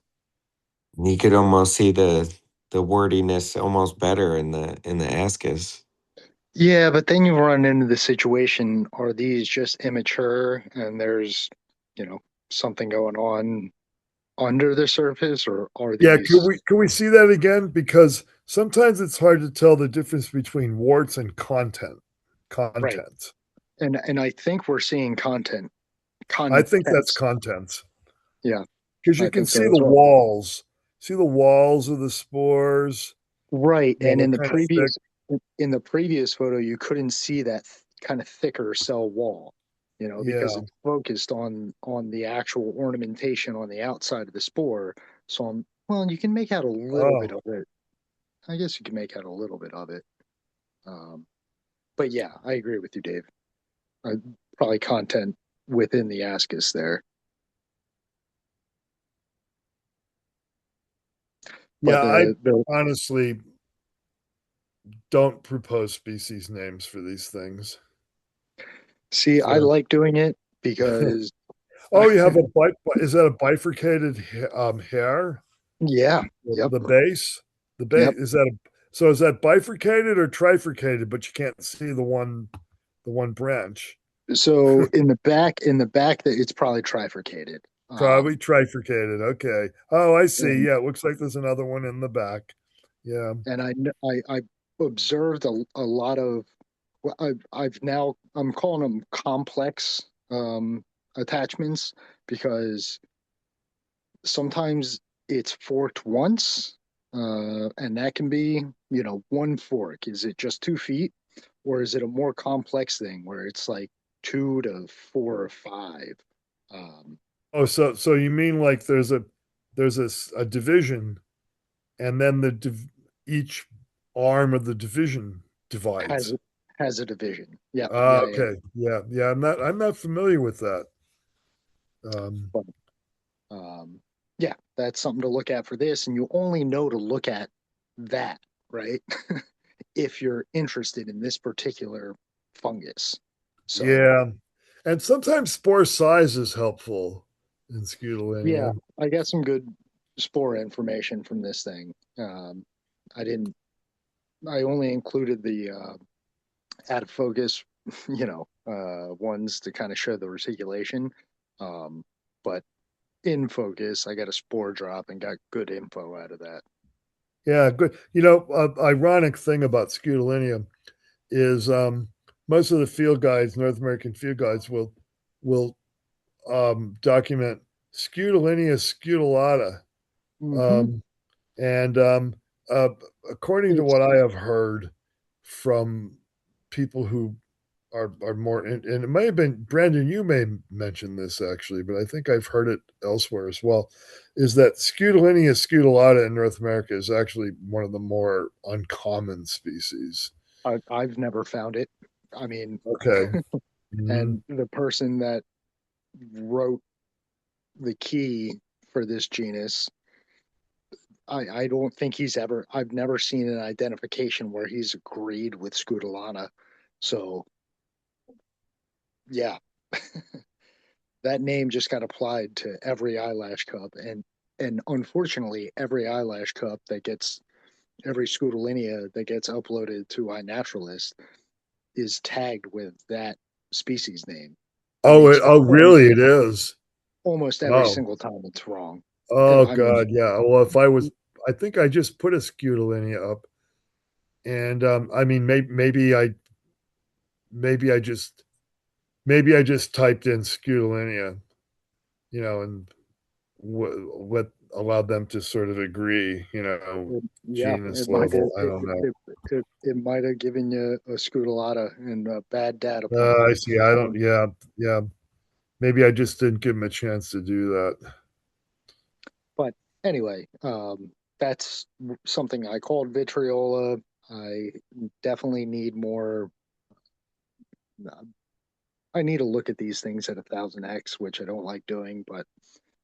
You could almost see the wordiness almost better in the ascus. Yeah, but then you run into the situation, are these just immature and there's, something going on under the surface, or are these... Yeah, can we see that again? Because sometimes it's hard to tell the difference between warts and content. Right. And I think we're seeing content. I think that's contents. Yeah. Because you can see the walls see the walls of the spores. Right. Yeah, And they're kind of thick. in the previous photo, you couldn't see that kind of thicker cell wall, because Yeah. it's focused on the actual ornamentation on the outside of the spore. So, well, you can make out a little bit Oh, of it. I guess you can make out a little bit of it. But yeah, I agree with you, Dave. Probably content within the ascus there. yeah. But I honestly don't propose species names for these things. see, I So, like doing it because oh, you have is that a bifurcated hair? yeah, yep, The base? The base yep. is that so is that bifurcated or trifurcated, but you can't see the one branch? So in the back, that it's probably trifurcated. Probably trifurcated. Okay. Oh, I see. And, Yeah, it looks like there's another one in the back. Yeah. and I observed a lot of well, I'm calling them complex attachments because sometimes it's forked once, and that can be one fork. Is it just 2 feet, or is it a more complex thing where it's like 2 to 4 or 5? Um, Oh, so you mean like there's a division, and then each arm of the division has divides. has a division. Yep, Ah, yeah, yeah. okay. Yeah, yeah. I'm not familiar with that. Um, But yeah, that's something to look at for this, and you only know to look at that, right? If you're interested in this particular fungus. So yeah, and sometimes spore size is helpful in yeah, Scutellinia. I got some good spore information from this thing. I didn't. I only included the out of focus, ones to kind of show the reticulation. But in focus, I got a spore drop and got good info out of that. Yeah, good. Ironic thing about Scutellinia is most of the field guides, North American field guides, will document Scutellinia scutellata, Mm-hmm. um, and uh, according to It's what I have heard from people who are more, and it may have been Brandon, you may mention this actually, but I think I've heard it elsewhere as well, is that Scutellinia scutellata in North America is actually one of the more uncommon species. I've never found it. I mean, Okay. Mhm. and the person that wrote the key for this genus, I don't think I've never seen an identification where he's agreed with Scutellana. So yeah, that name just got applied to every eyelash cup, and unfortunately, every Scutellinia that gets uploaded to iNaturalist is tagged with that species name, and Oh, really? It is. almost every Oh, single time it's wrong. oh I mean, God, yeah. Well, I think I just put a Scutellinia up, and I mean, maybe I just maybe I just typed in Scutellinia, and what allowed them to sort of agree, yeah, genus level. I don't know. it might have given you a Scutellata and a bad data point. I see. I don't. Yeah, yeah. Maybe I just didn't give him a chance to do that. But anyway, that's something I called vitriola. I definitely need more. I need to look at these things at 1000x, which I don't like doing, but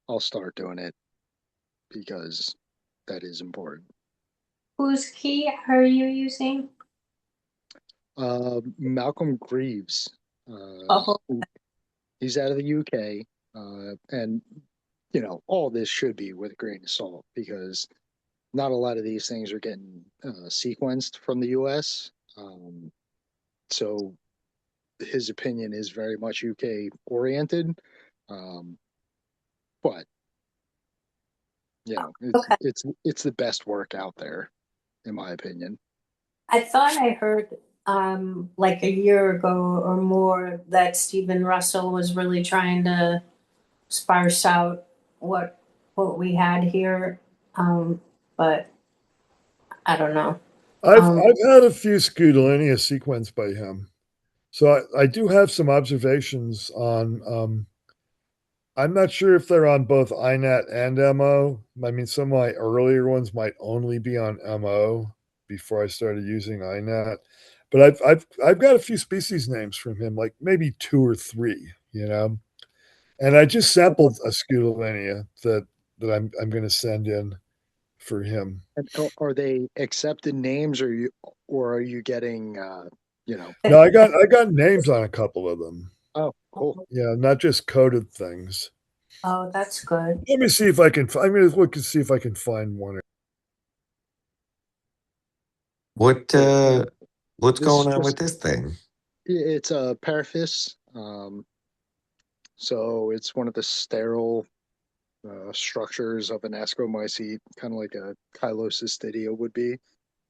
I'll start doing it because that is important. Whose key are you using? Malcolm Greaves. Oh, He's out of the UK, and all this should be with a grain of salt because not a lot of these things are getting sequenced from the US. So his opinion is very much UK oriented, but okay. it's the best work out there, in my opinion. I thought I heard like a year ago or more that Stephen Russell was really trying to sparse out what we had here. But I don't know. I've had a few Scutellinia sequenced by him, so I do have some observations on. I'm not sure if they're on both INAT and MO. I mean, some of my earlier ones might only be on MO before I started using INAT. But I've got a few species names from him, like maybe two or three, you know. And I just sampled a Scutellinia that I'm going to send in for him. And are they accepted names, or are you getting No, I got names on a couple of them. Oh, cool. Yeah, not just coded things. Oh, that's good. Let me see if I can. I'm going to look and see if I can find one. What's This going is on with just this thing? it's a paraphis. So it's one of the sterile structures of an ascomycete, kind of like a chylocistidia would be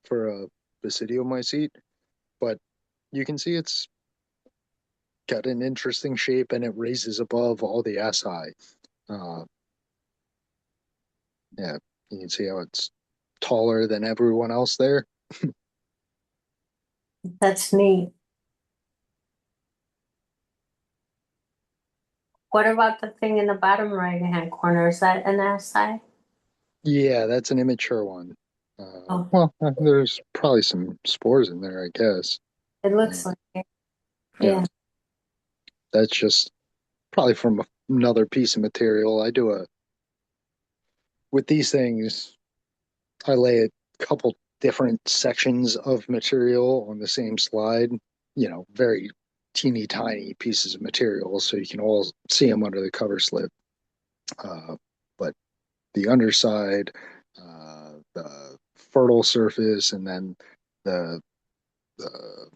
for a basidiomycete. But you can see it's got an interesting shape, and it raises above all the asci. Yeah, you can see how it's taller than everyone else there. That's neat. What about the thing in the bottom right-hand corner? Is that an asci? Yeah, that's an immature one. Oh, Well, there's probably some spores in there, I guess. it looks like it. Yeah, Yeah. that's just probably from another piece of material. With these things, I lay a couple different sections of material on the same slide, very teeny tiny pieces of material so you can all see them under the cover slip. But the underside, the fertile surface, and then the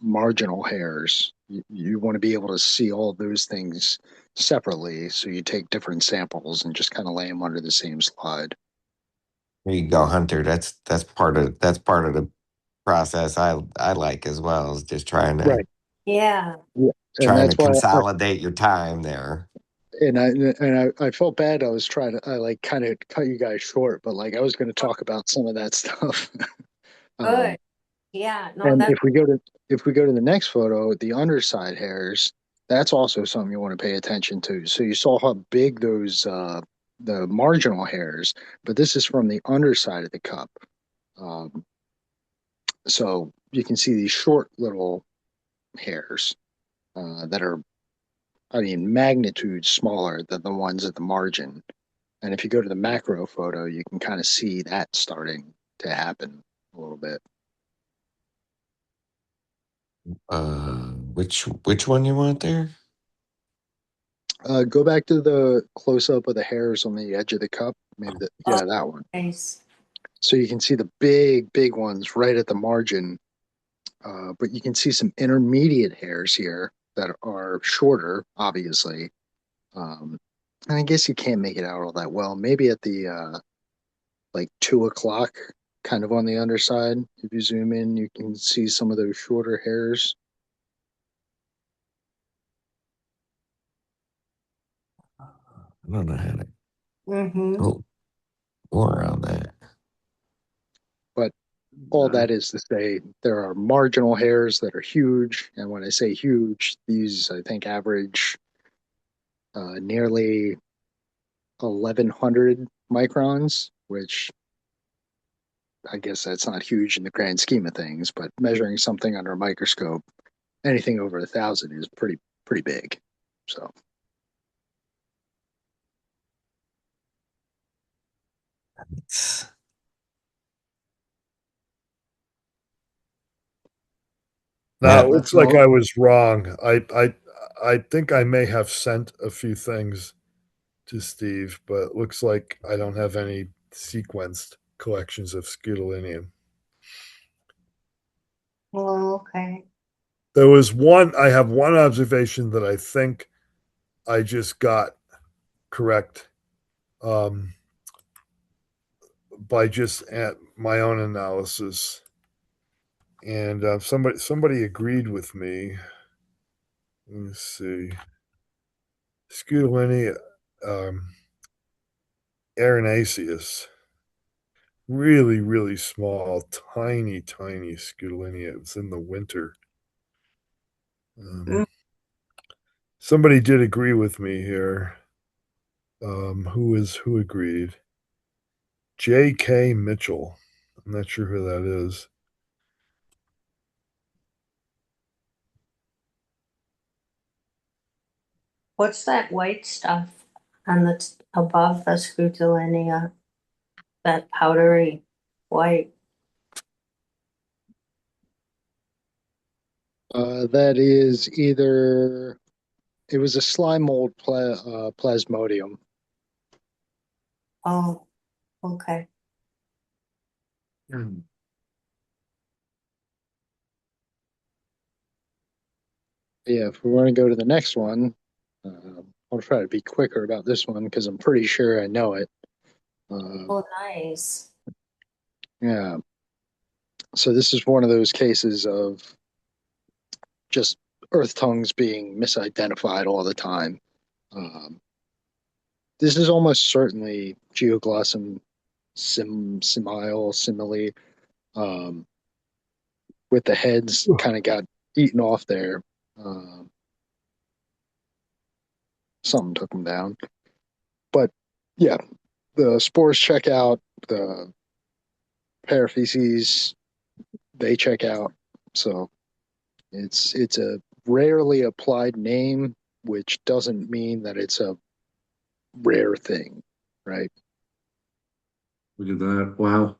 marginal hairs. You want to be able to see all those things separately. So you take different samples and just kind of lay them under the same slide. There you go, Hunter. That's part of the process I like as well, is just Right. Yeah. Yeah. And trying to that's why consolidate your time there. I felt bad. I was trying to, I like kind of cut you guys short, but like I was going to talk about some of that stuff. Good. Yeah. No, And that's if we go to the next photo, the underside hairs, that's also something you want to pay attention to. So you saw how big those the marginal hairs, but this is from the underside of the cup. Um, so you can see these short little hairs that are, I mean, magnitude smaller than the ones at the margin. And if you go to the macro photo, you can kind of see that starting to happen a little bit. Which one you want there? Go back to the close up of the hairs on the edge of the cup. Maybe that one. nice. So you can see the big ones right at the margin, but you can see some intermediate hairs here that are shorter, obviously. And I guess you can't make it out all that well. Maybe at the like 2 o'clock, kind of on the underside. If you zoom in, you can see some of those shorter hairs. I don't know how to. Mm-hmm. Oh, more around that. But all that is to say, there are marginal hairs that are huge. And when I say huge, these, I think, average nearly 1100 microns, which I guess that's not huge in the grand scheme of things, but measuring something under a microscope, anything over 1,000 is pretty big. So Now it Yeah, looks like I was wrong. I think I may have sent a few things to Steve, but it looks like I don't have any sequenced collections of Scutellinia. Oh, okay. There was one. I have one observation that I think I just got correct by just at my own analysis, and somebody agreed with me. Let me see. Scutellinia Erinaceus. really, really small, tiny, tiny Scutellinia. It's in the winter. Mm. Somebody did agree with me here. Who agreed? J.K. Mitchell. I'm not sure who that is. What's that white stuff on the above the Scutellinia? That powdery white. That is either it was a slime mold plasmodium. Oh, okay. Yeah, if we want to go to the next one, I'll try to be quicker about this one because I'm pretty sure I know it. Oh, nice. Yeah. So this is one of those cases of just earth tongues being misidentified all the time. This is almost certainly Geoglossum simile, with the heads kind of got eaten off there. Something took them down. But yeah, the spores check out, the paraphyses, they check out. So it's a rarely applied name, which doesn't mean that it's a rare thing, right? Look at that. Wow.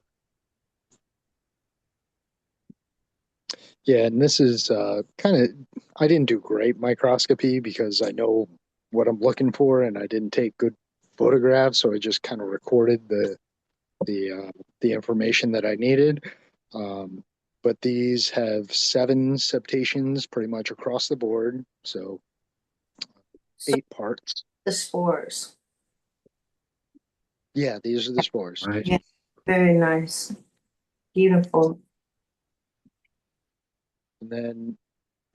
Yeah, and this is kind of, I didn't do great microscopy because I know what I'm looking for and I didn't take good photographs, so I just kind of recorded the information that I needed. But these have 7 septations pretty much across the board, so So 8 parts. the spores. Yeah, these are the spores. Right. Yeah, very nice. Beautiful. And then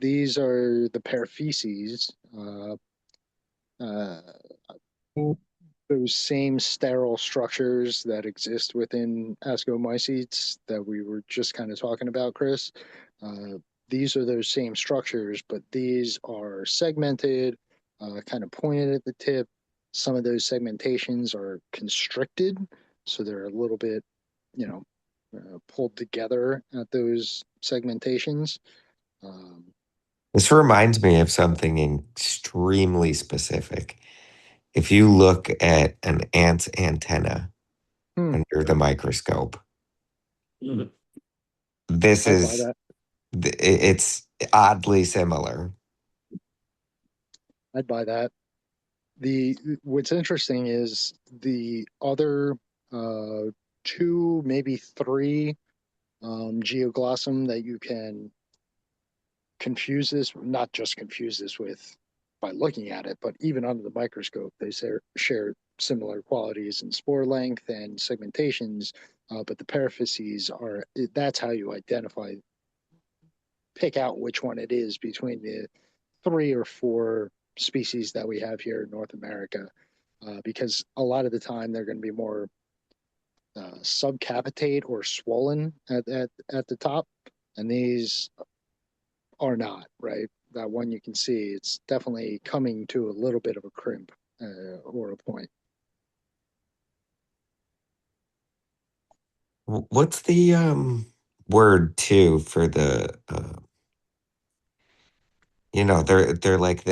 these are the paraphyses. Uh, those same sterile structures that exist within Ascomycetes that we were just kind of talking about, Chris. These are those same structures, but these are segmented, kind of pointed at the tip. Some of those segmentations are constricted, so they're a little bit, pulled together at those segmentations. This reminds me of something extremely specific. If you look at an ant's antenna under the microscope, this I'd buy is, that. it's oddly similar. I'd buy that. What's interesting is the other 2, maybe 3 Geoglossum that you can confuse this, not just confuse this with by looking at it, but even under the microscope, they share similar qualities in spore length and segmentations. But the paraphyses that's how you pick out which one it is between the 3 or 4 species that we have here in North America, because a lot of the time they're going to be more subcapitate or swollen at the top, and these are not, right? That one you can see, it's definitely coming to a little bit of a crimp or a point. What's the word too for the they're like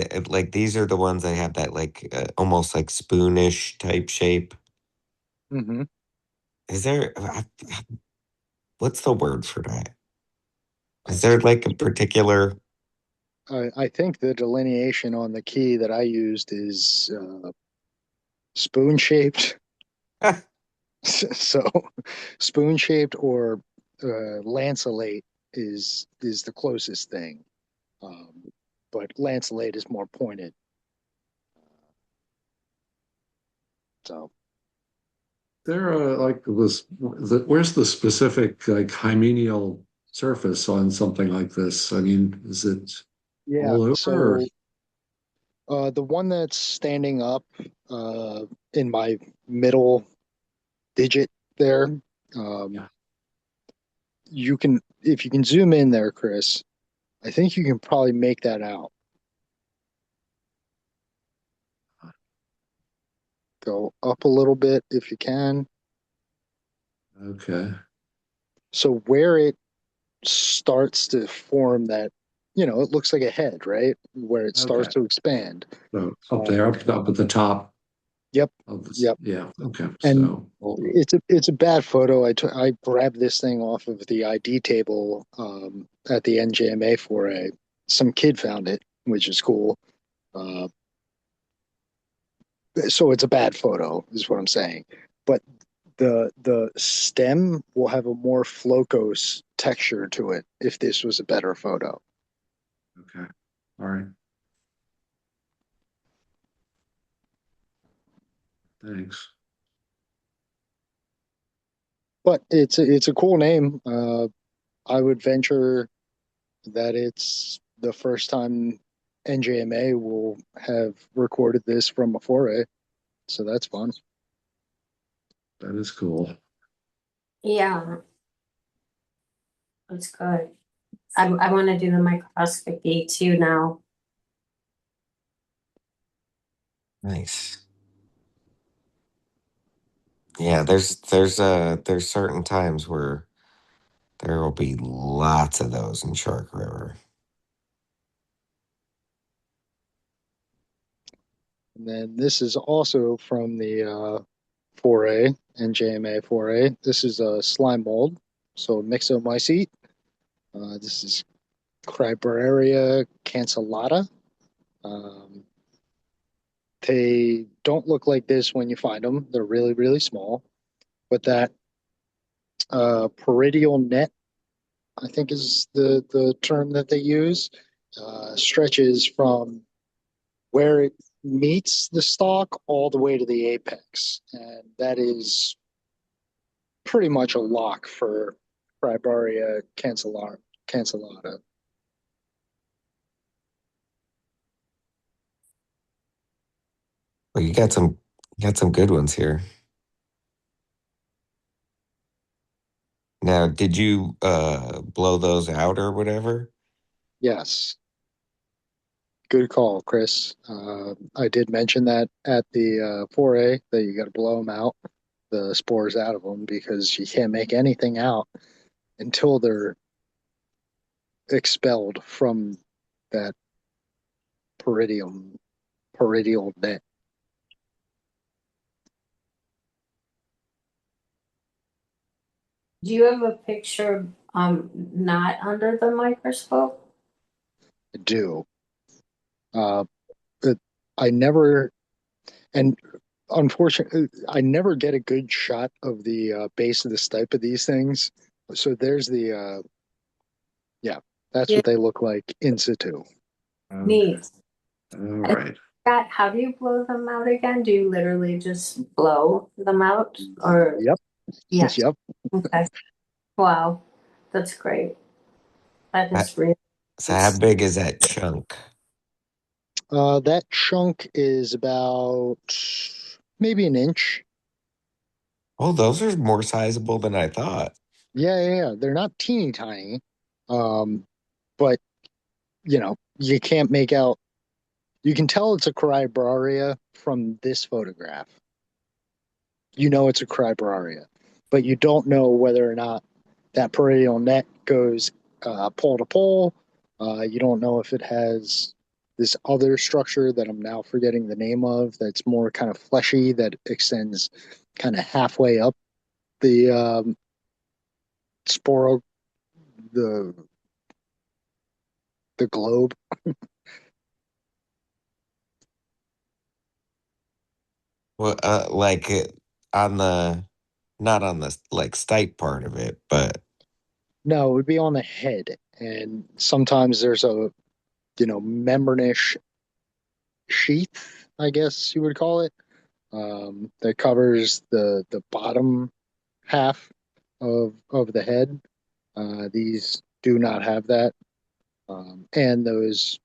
these are the ones that have that like almost like spoonish type shape. Mm-hmm. Is there what's the word for that? Is there like a particular I think the delineation on the key that I used is spoon shaped. So spoon shaped or lanceolate is the closest thing, but lanceolate is more pointed. So There are like where's the specific like hymeneal surface on something like this? I mean, is it yeah, all over? so the one that's standing up in my middle digit there Um, you can, if you can zoom in there, Chris, I think you can probably make that out. Go up a little bit if you can. Okay. So where it starts to form that, it looks like a head, right? Where it starts Okay. to expand. So up there, up at the top Yep. of this. Yep. Yeah. Okay. And So it's a bad photo. I grabbed this thing off of the ID table at the NJMA foray. Some kid found it, which is cool. So it's a bad photo, is what I'm saying. But the stem will have a more flocose texture to it if this was a better photo. okay. All right. Thanks. But it's a cool name. I would venture that it's the first time NJMA will have recorded this from a foray. So that's fun. That is cool. Yeah, that's good. I want to do the microscopy too now. Nice. Yeah, there's certain times where there will be lots of those in Shark River. And then this is also from the 4A, NJMA 4A. This is a slime mold, so myxomycete. This is Cribraria cancellata. They don't look like this when you find them. They're really, really small. But that peridial net, I think is the term that they use, stretches from where it meets the stalk all the way to the apex. And that is pretty much a lock for Cribraria cancellata. Well, you got some good ones here. Now, did you blow those out or whatever? Yes. Good call, Chris. I did mention that at the 4A that you got to blow them out, the spores out of them, because you can't make anything out until they're expelled from that peridial net. Do you have a picture not under the microscope? I do. Uh, I never, and unfortunately, I never get a good shot of the base of the stipe of these things. So there's yeah, that's Yeah. what they look like in situ. Neat. All right. Scott, how do you blow them out again? Do you literally just blow them out, or? Yep. Yes. Yep. Okay. Wow, that's great. That Uh, is really So how nice. big is that chunk? That chunk is about maybe an inch. Oh, those are more sizable than I thought. Yeah. They're not teeny tiny, but you can't make out. You can tell it's a Cribraria from this photograph. You know it's a Cribraria, but you don't know whether or not that peridial net goes pole to pole. You don't know if it has this other structure that I'm now forgetting the name of that's more kind of fleshy that extends kind of halfway up the sporo the the globe. Well, on the not on the like stipe part of it, but No, it would be on the head, and sometimes there's a membranish sheath, I guess you would call it, that covers the bottom half of the head. These do not have that, and those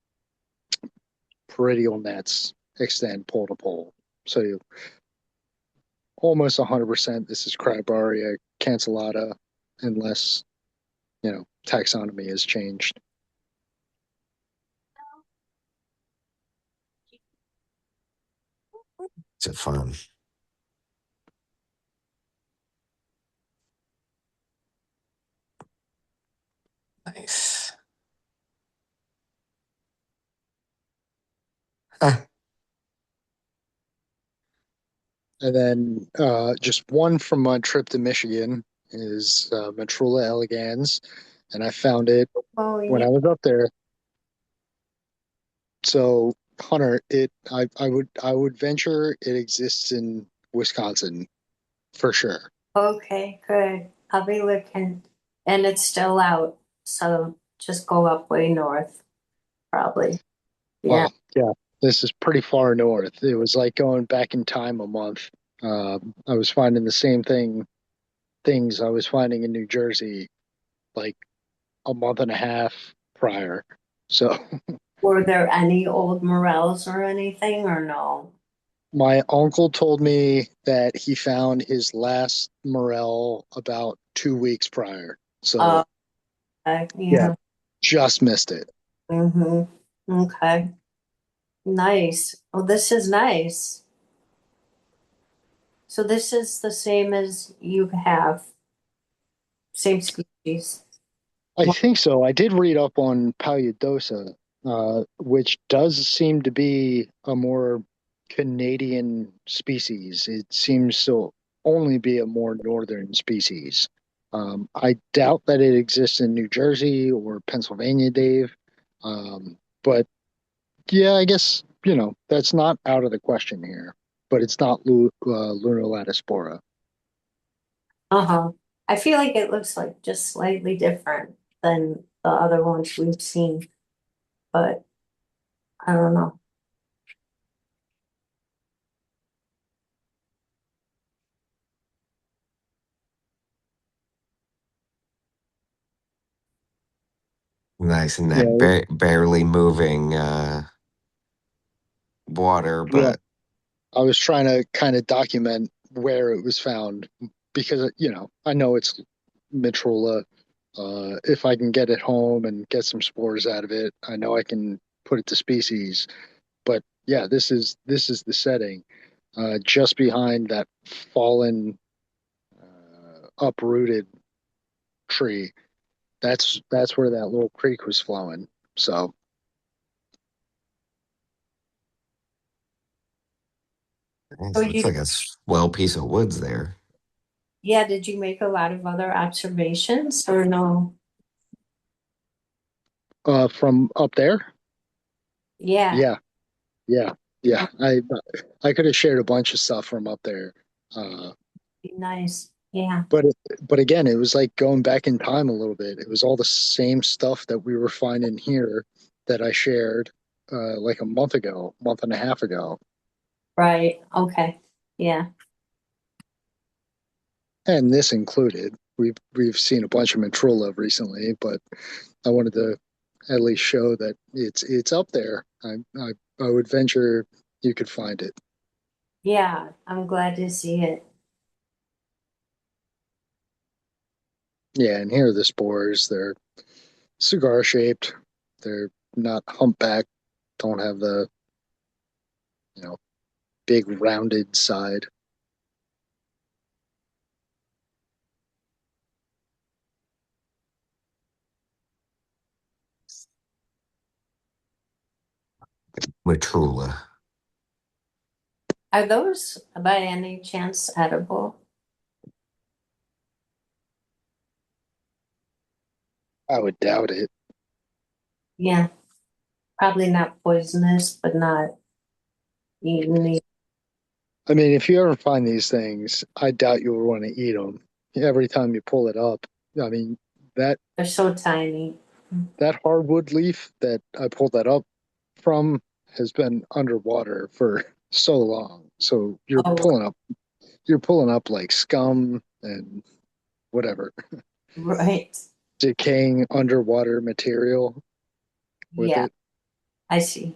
peridial nets extend pole to pole. So you almost 100%. This is Cribraria cancellata unless, taxonomy has changed. It's fun. Nice. And then just one from my trip to Michigan is Mitrula elegans, and I found it when I was up there. So Hunter, I would venture it exists in Wisconsin for sure. Okay, good. I'll be looking. And it's still out. So just go up way north, probably. Yeah. Wow, yeah, this is pretty far north. It was like going back in time a month. I was finding the same things I was finding in New Jersey like a month and a half prior. So Were there any old morels or anything, or no? my uncle told me that he found his last morel about 2 weeks prior. So Yeah. yeah, just missed it. Mm-hmm. Okay. Nice. Oh, this is nice. So this is the same as you have, same species. I think so. I did read up on Paludosa, which does seem to be a more Canadian species. It seems to only be a more northern species. I doubt that it exists in New Jersey or Pennsylvania, Dave. But yeah, I guess, that's not out of the question here. But it's not Lunolatispora. Uh-huh. I feel like it looks like just slightly different than the other ones we've seen, but I don't know. Nice in that Yeah, barely moving water, yeah. but I was trying to kind of document where it was found because, I know it's Mitrula. If I can get it home and get some spores out of it, I know I can put it to species. But yeah, this is the setting, just behind that fallen, uprooted tree. That's where that little creek was flowing. So it So looks like a swell piece of woods there. yeah, did you make a lot of other observations or no? from up there, Yeah, yeah, yeah, yeah. I could have shared a bunch of stuff from up there. Uh, be nice. Yeah. but again, it was like going back in time a little bit. It was all the same stuff that we were finding here that I shared like a month and a half ago, Right. Okay. Yeah. and this included. We've seen a bunch of Mitrula recently, but I wanted to at least show that it's up there. I would venture you could find it. Yeah. I'm glad to see it. Yeah, and here are the spores. They're cigar shaped. They're not humpback. Don't have the you know big rounded side. Mitrula. Are those by any chance edible? I would doubt it. Yeah. Probably not poisonous, but not eaten. I mean, if you ever find these things, I doubt you would want to eat them. Every time you pull it up, I mean that They're so tiny. that hardwood leaf that I pulled that up from has been underwater for so long. So Oh, you're pulling up like scum and whatever right. decaying underwater material with Yeah, it. I see.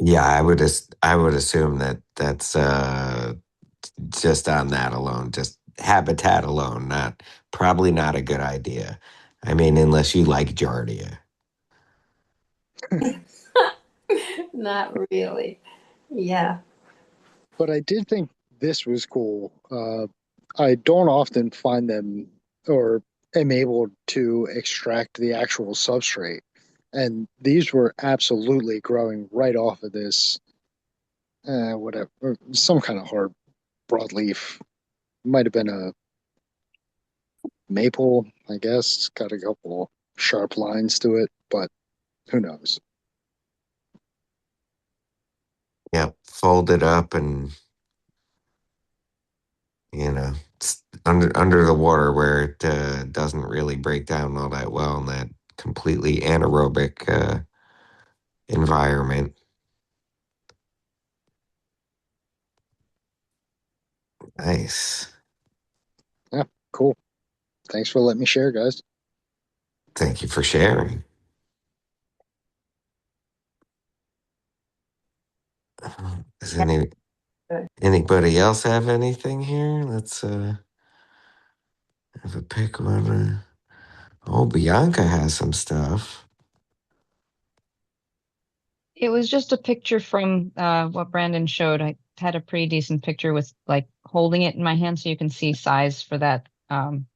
Yeah, I would assume that that's just on that alone, just habitat alone, probably not a good idea. I mean, unless you like Giardia. Not really. Yeah. But I did think this was cool. I don't often find them or am able to extract the actual substrate. And these were absolutely growing right off of this, whatever, some kind of hard broadleaf. Might have been a maple, I guess. It's got a couple sharp lines to it, but who knows? Yep, fold it up and it's under the water where it doesn't really break down all that well in that completely anaerobic environment. Nice. Yeah, cool. Thanks for letting me share, guys. Thank you for sharing. Does anybody else have anything here? Let's have a pick one. Oh, Bianca has some stuff. It was just a picture from what Brandon showed. I had a pretty decent picture with like holding it in my hand so you can see size for that slime.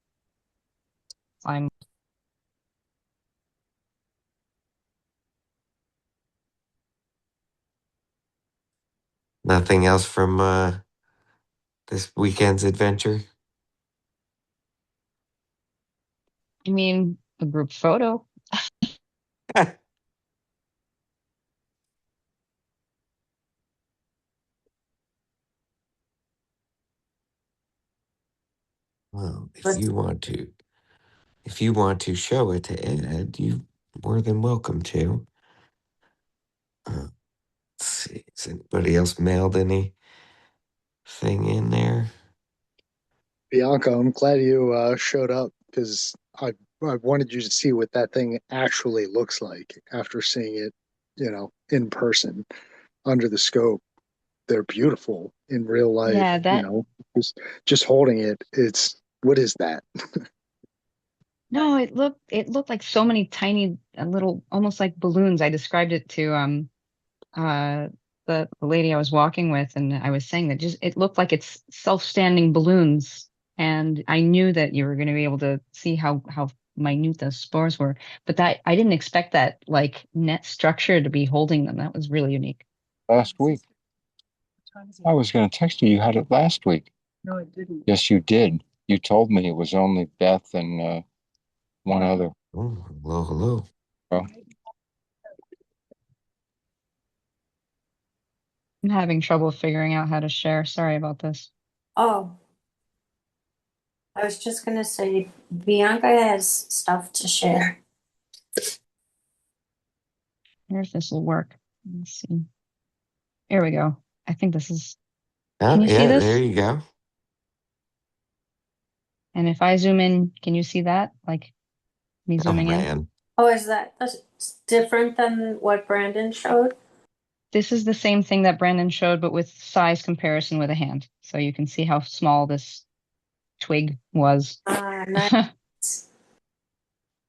Nothing else from this weekend's adventure? I mean, a group photo. Well, if you want to show it to Ed, you're more than welcome to. Let's see. Has anybody else mailed anything in there? Bianca, I'm glad you showed up because I wanted you to see what that thing actually looks like after seeing it, in person under the scope. They're beautiful in real life, Yeah, that just holding it. It's what is that? no, it looked like so many tiny little almost like balloons. I described it to uh the lady I was walking with, and I was saying that just it looked like it's self-standing balloons. And I knew that you were going to be able to see how minute those spores were, but that I didn't expect that like net structure to be holding them. That was really unique. Last week. I was going to text you. You had it last week. No, it didn't. Yes, you did. You told me it was only Beth and one other. Oh, hello. Well, I'm having trouble figuring out how to share. Sorry about this. Oh, I was just gonna say Bianca has stuff to share. I wonder if this will work. Let's see. Here we go. I think this is. Oh, Can you see yeah, this? there you go. And if I zoom in, can you see that? Like me Oh, zooming in? man. Oh, is that's different than what Brandon showed? This is the same thing that Brandon showed, but with size comparison with a hand. So you can see how small this twig was. Nice.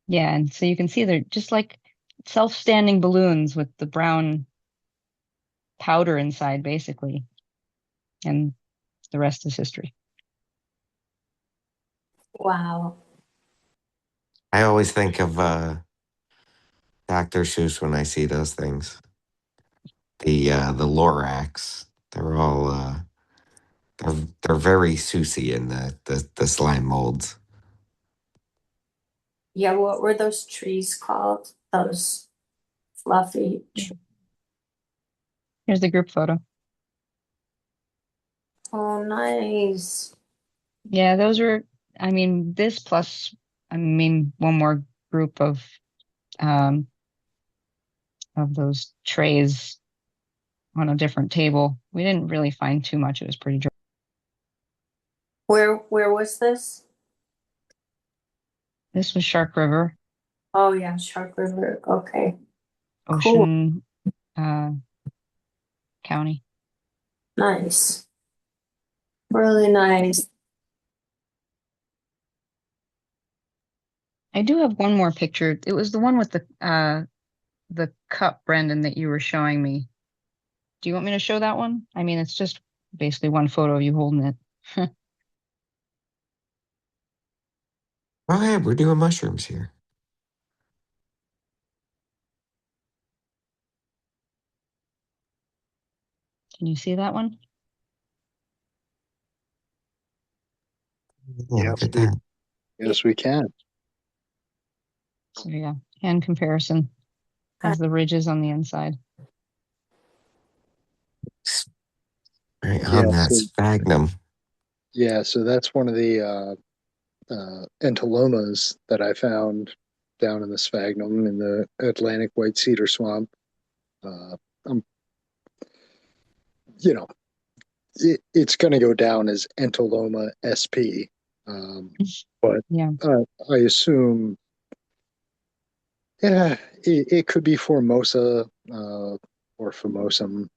Yeah, and so you can see they're just like self-standing balloons with the brown powder inside, basically. And the rest is history. Wow. I always think of Dr. Seuss when I see those things. The Lorax. They're all they're very Seussy in the slime molds. Yeah, what were those trees called? Those fluffy Here's the group photo. Oh, nice. Yeah, those are, I mean, this plus, I mean, one more group of those trays on a different table. We didn't really find too much. It was pretty dry. Where was this? This was Shark River, Oh yeah, Shark River. Okay. Cool. Ocean County. Nice. Really nice. I do have one more picture. It was the one with the cup, Brendan, that you were showing me. Do you want me to show that one? I mean, it's just basically one photo of you holding it. Oh, yeah, we're doing mushrooms here. Can you see that one? Yeah, look at that. Yes, we can. So yeah, hand comparison has the ridges on the inside. Right Yeah, on that sphagnum. Yeah, so that's one of the Entolomas that I found down in the sphagnum in the Atlantic white cedar swamp. I'm, you know, it's going to go down as Entoloma sp, but Yeah. I assume, yeah, it could be Formosa or Formosum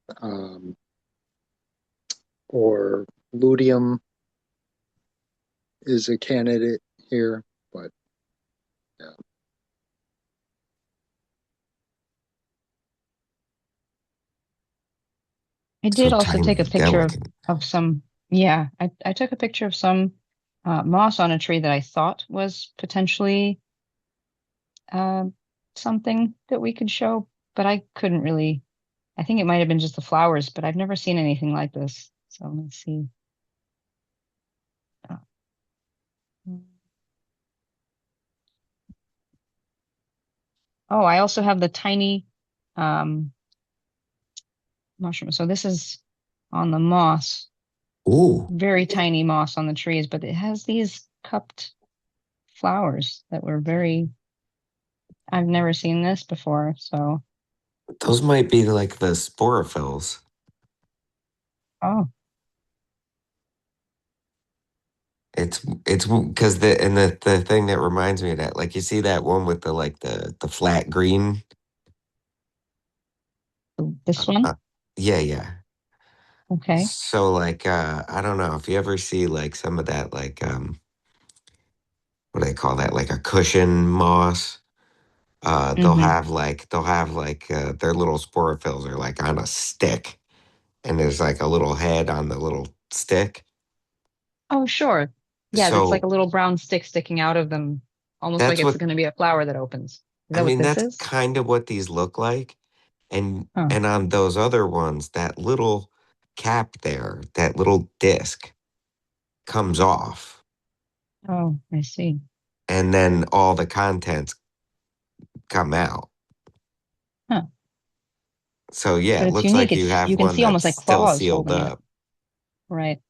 or Luteum is a candidate here, but yeah. I did So also take a tiny, picture delicate. of some, yeah, I took a picture of some moss on a tree that I thought was potentially something that we could show, but I couldn't really. I think it might have been just the flowers, but I've never seen anything like this. So let's see. Uh, Oh, I also have the tiny mushroom. So this is on the moss, Ooh, very tiny moss on the trees, but it has these cupped flowers that were very, I've never seen this before. So, those might be like the sporophylls. oh, It's because the thing that reminds me of that, like you see that one with the like the flat green. this one? Yeah, yeah. Okay. So like I don't know if you ever see like some of that like what do they call that, like a cushion moss. Mm-hmm. They'll have like their little sporophylls are like on a stick, and there's like a little head on the little stick. Oh, sure. Yeah, that's like So a little brown stick sticking out of them, almost like that's it's what going to be a flower that opens. Is I that what mean. this That's is? kind of what these look like, and Oh, on those other ones, that little cap there, that little disc comes off, oh, I see. and then all the contents come out. Huh. So yeah, But it it's looks unique. like you It's have you can one see that's almost like still claws sealed holding it. up. Right.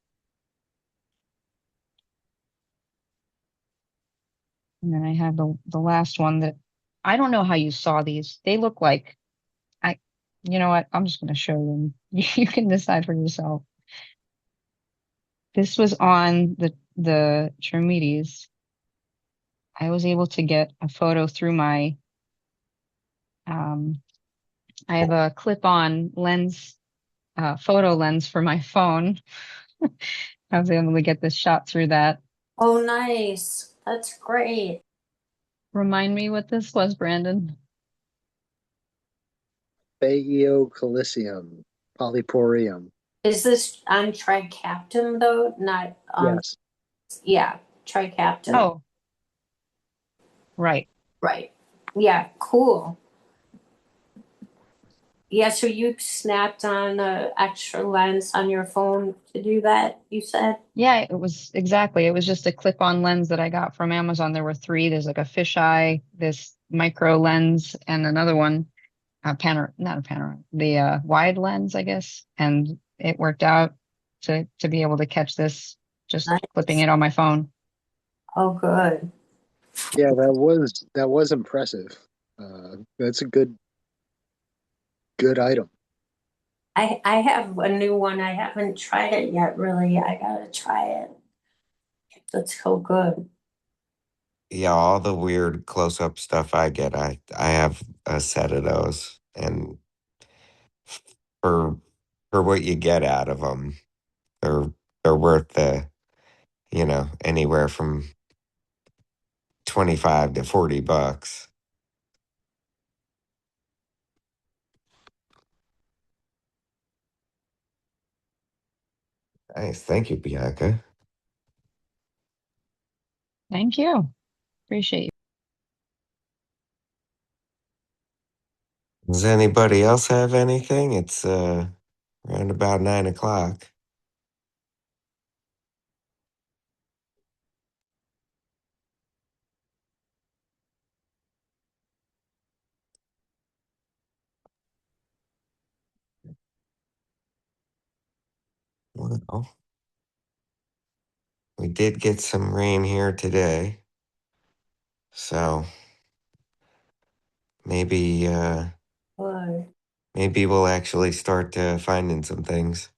And then I have the last one that I don't know how you saw these. They look like I, you know what? I'm just going to show them. You can decide for yourself. This was on the Termites. I was able to get a photo through my um I have a clip-on lens photo lens for my phone. I was able to get this shot through that. Oh, nice. That's great. Remind me what this was, Brandon. Phaeocalcium, polyporaeum. Is this on tricaptum though? Not Yes. yeah, tricaptum. Oh, right. Right. Yeah, cool. Yeah, so you snapped on a extra lens on your phone to do that, you said? Yeah, it was exactly. It was just a clip-on lens that I got from Amazon. There were three. There's like a fisheye, this micro lens, and another one, not a panorama, the wide lens, I guess. And it worked out to be able to catch this just Nice. clipping it on my phone. Oh, good. Yeah, that was impressive. That's a good item. I have a new one. I haven't tried it yet, really. I gotta try it. That's so good. Yeah, all the weird close up stuff I get, I have a set of those, and for what you get out of them, they're worth the anywhere from 25 to 40 bucks. Nice. Thank you, Bianca. Thank you. Appreciate you. Does anybody else have anything? It's around about 9 o'clock. Well, we did get some rain here today. So maybe maybe we'll actually start finding some things.